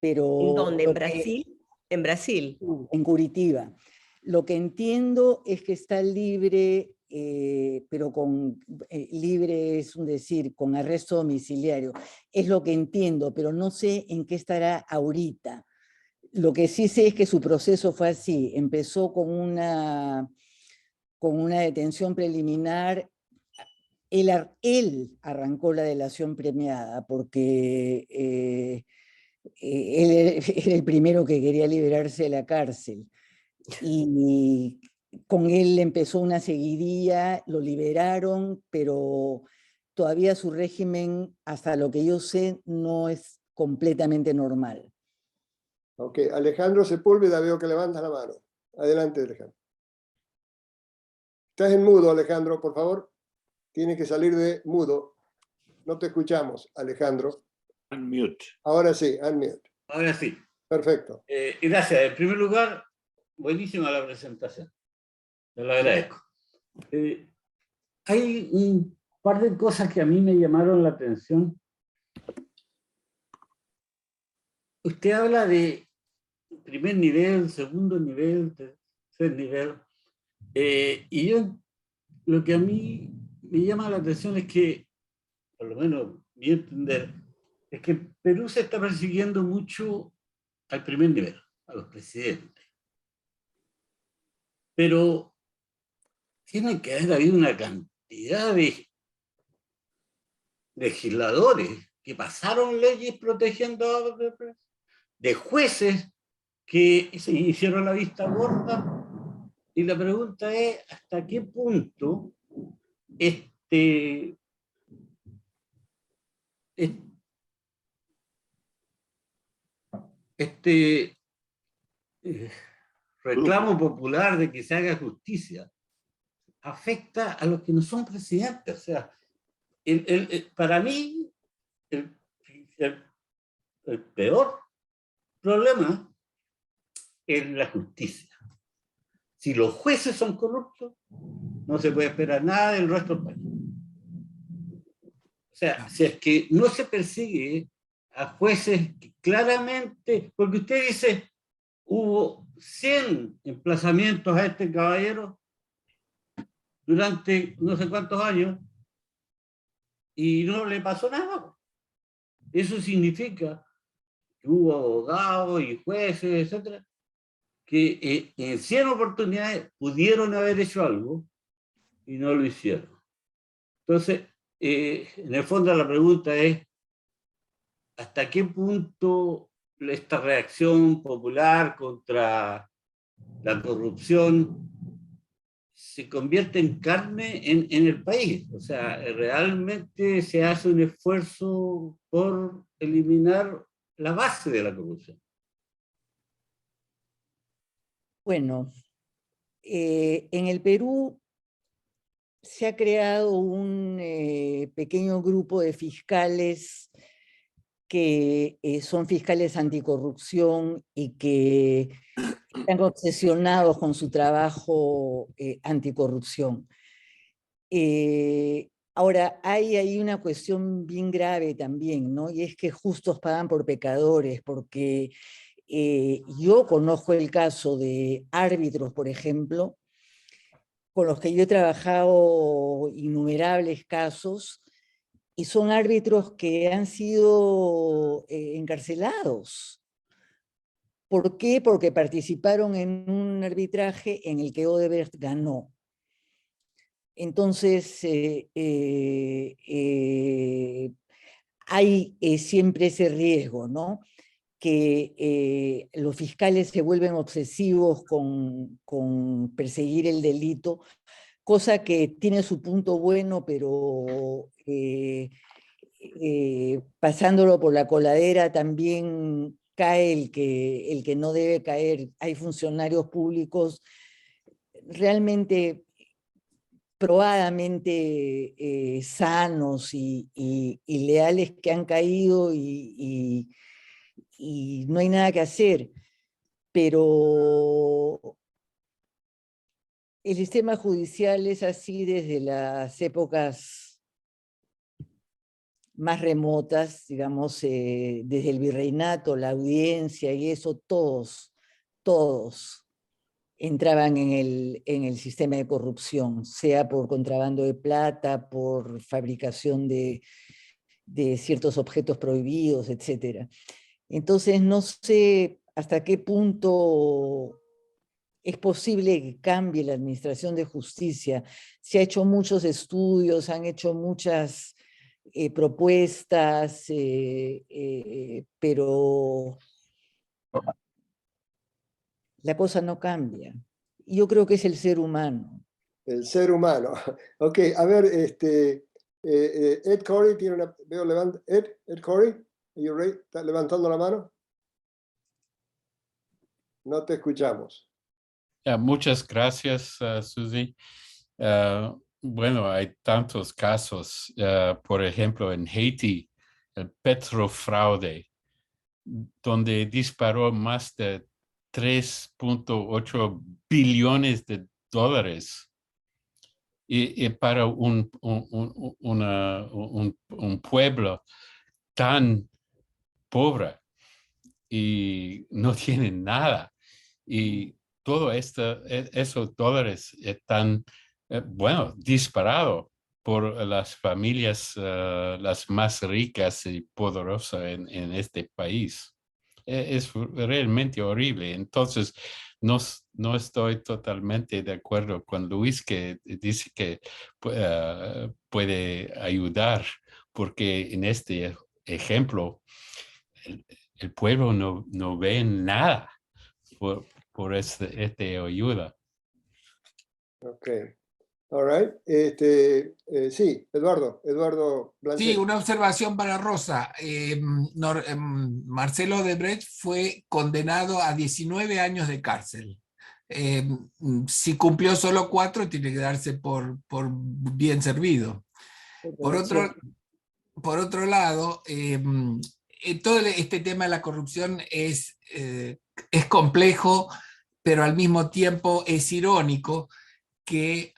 Pero dónde? ¿En Brasil? En Brasil. en Curitiba. Lo que entiendo es que está libre, pero libre es un decir, con arresto domiciliario. Es lo que entiendo, pero no sé en qué estará ahorita. Lo que sí sé es que su proceso fue así. Empezó con una detención preliminar. Él arrancó la delación premiada porque él era el primero que quería liberarse de la cárcel. Y con él empezó una seguidilla, lo liberaron, pero todavía su régimen, hasta lo que yo sé, no es completamente normal. Ok, Alejandro Sepúlveda, veo que levanta la mano. Adelante, Alejandro. Estás en mudo, Alejandro, por favor. Tienes que salir de mudo. No te escuchamos, Alejandro. Unmute. Ahora sí, unmute. Ahora sí. Perfecto. Gracias. En primer lugar, buenísima la presentación. Te lo agradezco. Hay un par de cosas que a mí me llamaron la atención. Usted habla de primer nivel, segundo nivel, tercer nivel. Y lo que a mí me llama la atención es que, por lo menos mi entender, es que Perú se está persiguiendo mucho al primer nivel, a los presidentes. Pero tiene que haber habido una cantidad de legisladores que pasaron leyes protegiendo a los de jueces que se hicieron la vista gorda. Y la pregunta es, ¿hasta qué punto este reclamo popular de que se haga justicia afecta a los que no son presidentes? O sea, para mí, el peor problema es la justicia. Si los jueces son corruptos, no se puede esperar nada del resto del país. O sea, si es que no se persigue a jueces que claramente, porque usted dice, hubo 100 emplazamientos a este caballero durante no sé cuántos años y no le pasó nada. Eso significa que hubo abogados y jueces, etcétera, que en 100 oportunidades pudieron haber hecho algo y no lo hicieron. Entonces, en el fondo la pregunta es, ¿hasta qué punto esta reacción popular contra la corrupción se convierte en carne en el país? O sea, ¿realmente se hace un esfuerzo por eliminar la base de la corrupción? Bueno, en el Perú se ha creado un pequeño grupo de fiscales que son fiscales anticorrupción y que están obsesionados con su trabajo anticorrupción. Ahora, hay ahí una cuestión bien grave también, ¿no? Y es que justos pagan por pecadores, porque yo conozco el caso de árbitros, por ejemplo, con los que yo he trabajado innumerables casos, y son árbitros que han sido encarcelados. ¿Por qué? Porque participaron en un arbitraje en el que Odebrecht ganó. Entonces, hay siempre ese riesgo, ¿no? Que los fiscales se vuelven obsesivos con perseguir el delito, cosa que tiene su punto bueno, pero pasándolo por la coladera también cae el que no debe caer. Hay funcionarios públicos realmente probadamente sanos y leales que han caído y y no hay nada que hacer, pero el sistema judicial es así desde las épocas más remotas, digamos, desde el virreinato, la audiencia y eso, todos entraban en el sistema de corrupción, sea por contrabando de plata, por fabricación de ciertos objetos prohibidos, etc. Entonces, no sé hasta qué punto es posible que cambie la administración de justicia. Se ha hecho muchos estudios, han hecho muchas propuestas, pero la cosa no cambia. Yo creo que es el ser humano. El ser humano. Ok, a ver, Ed Corey tiene una... Veo, levanta, Ed Corey, ¿está levantando la mano? No te escuchamos. Muchas gracias, Susi. Bueno, hay tantos casos. Por ejemplo, en Haití, el petrofraude, donde disparó más de 3.8 billones de dólares. Y para un pueblo tan pobre y no tienen nada. Y todo esos dólares están, bueno, disparados por las familias, las más ricas y poderosas en este país. Es realmente horrible. Entonces, no estoy totalmente de acuerdo con Luis, que dice que puede ayudar, porque en este ejemplo, el pueblo no ve nada por este ayuda. Ok. All right. Sí, Eduardo Blanchet. Sí, una observación para Rosa. Marcelo Odebrecht fue condenado a 19 años de cárcel. Si cumplió solo 4, tiene que darse por bien servido. Por otro lado, todo este tema de la corrupción es complejo, pero al mismo tiempo es irónico que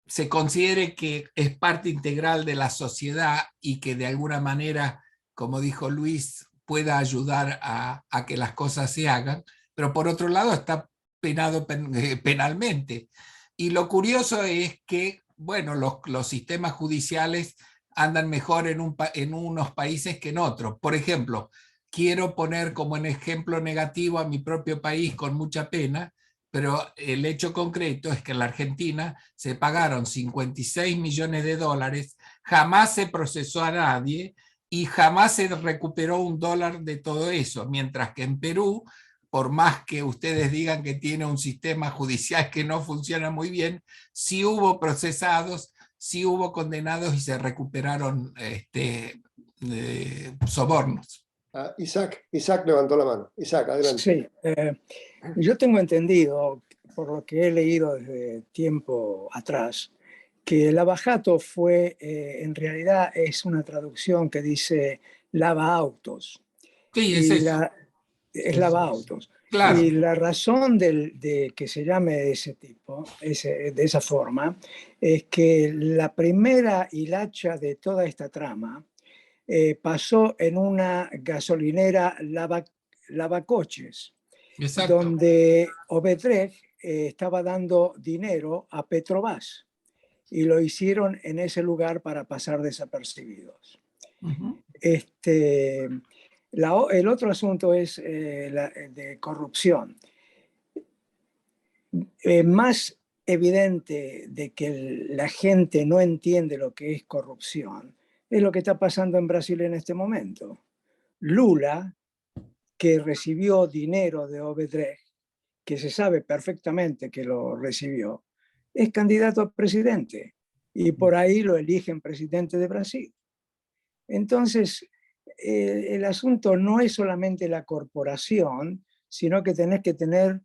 se considere que es parte integral de la sociedad y que de alguna manera, como dijo Luis, pueda ayudar a que las cosas se hagan, pero por otro lado está penado penalmente. Y lo curioso es que, bueno, los sistemas judiciales andan mejor en unos países que en otros. Por ejemplo, quiero poner como un ejemplo negativo a mi propio país con mucha pena, pero el hecho concreto es que en la Argentina se pagaron 56 millones de dólares, jamás se procesó a nadie y jamás se recuperó $1 de todo eso, mientras que en Perú, por más que ustedes digan que tiene un sistema judicial que no funciona muy bien, sí hubo procesados, sí hubo condenados y se recuperaron sobornos. Isaac levantó la mano. Isaac, adelante. Sí, yo tengo entendido, por lo que he leído desde tiempo atrás, que el lavajato fue, en realidad es una traducción que dice lava autos. Sí, es eso. Es lava autos. Claro. Y la razón de que se llame de ese tipo, de esa forma, es que la primera hilacha de toda esta trama pasó en una gasolinera lavacoches, Exacto. donde Odebrecht estaba dando dinero a Petrobras y lo hicieron en ese lugar para pasar desapercibidos. Uh-huh. El otro asunto es de corrupción. Más evidente de que la gente no entiende lo que es corrupción es lo que está pasando en Brasil en este momento. Lula, que recibió dinero de Odebrecht, que se sabe perfectamente que lo recibió, es candidato a presidente y por ahí lo eligen presidente de Brasil. Entonces, el asunto no es solamente la corporación, sino que tenés que tener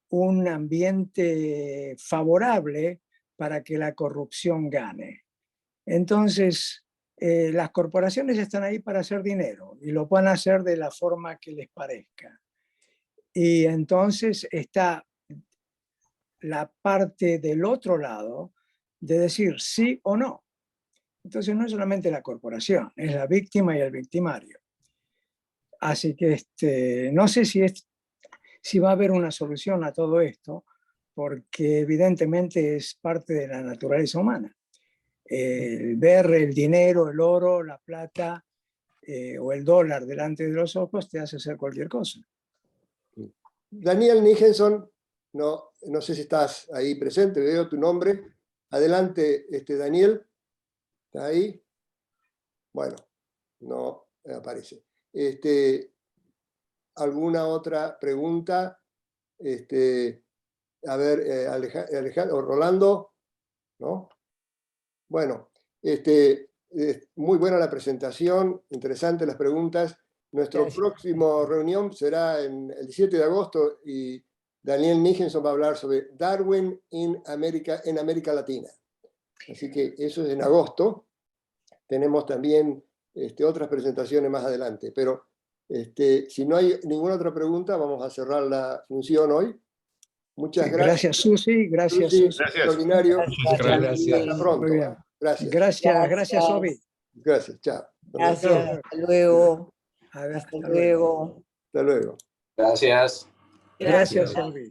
un ambiente favorable para que la corrupción gane. Entonces, las corporaciones están ahí para hacer dinero y lo pueden hacer de la forma que les parezca. Y entonces está la parte del otro lado de decir sí o no. Entonces no es solamente la corporación, es la víctima y el victimario. Así que no sé si va a haber una solución a todo esto, porque evidentemente es parte de la naturaleza humana. Ver el dinero, el oro, la plata o el dólar delante de los ojos te hace hacer cualquier cosa. Daniel Nichenson, no sé si estás ahí presente, veo tu nombre. Adelante, Daniel. ¿Está ahí? Bueno, no aparece. ¿Alguna otra pregunta? A ver, Alejandro o Rolando, ¿no? Bueno, muy buena la presentación, interesante las preguntas. Nuestra próxima reunión será el 17 de agosto y Daniel Nichenson va a hablar sobre Darwin en América Latina. Así que eso es en agosto. Tenemos también otras presentaciones más adelante. Pero si no hay ninguna otra pregunta, vamos a cerrar la función hoy. Muchas gracias. Gracias, Susi. Gracias, Susi. Gracias. Extraordinario. Gracias. Hasta pronto. Muy bien. Gracias. Gracias, Obi. Gracias. Chao. Gracias, hasta luego. A ver, Hasta luego. Hasta luego. Gracias. Gracias, Obi.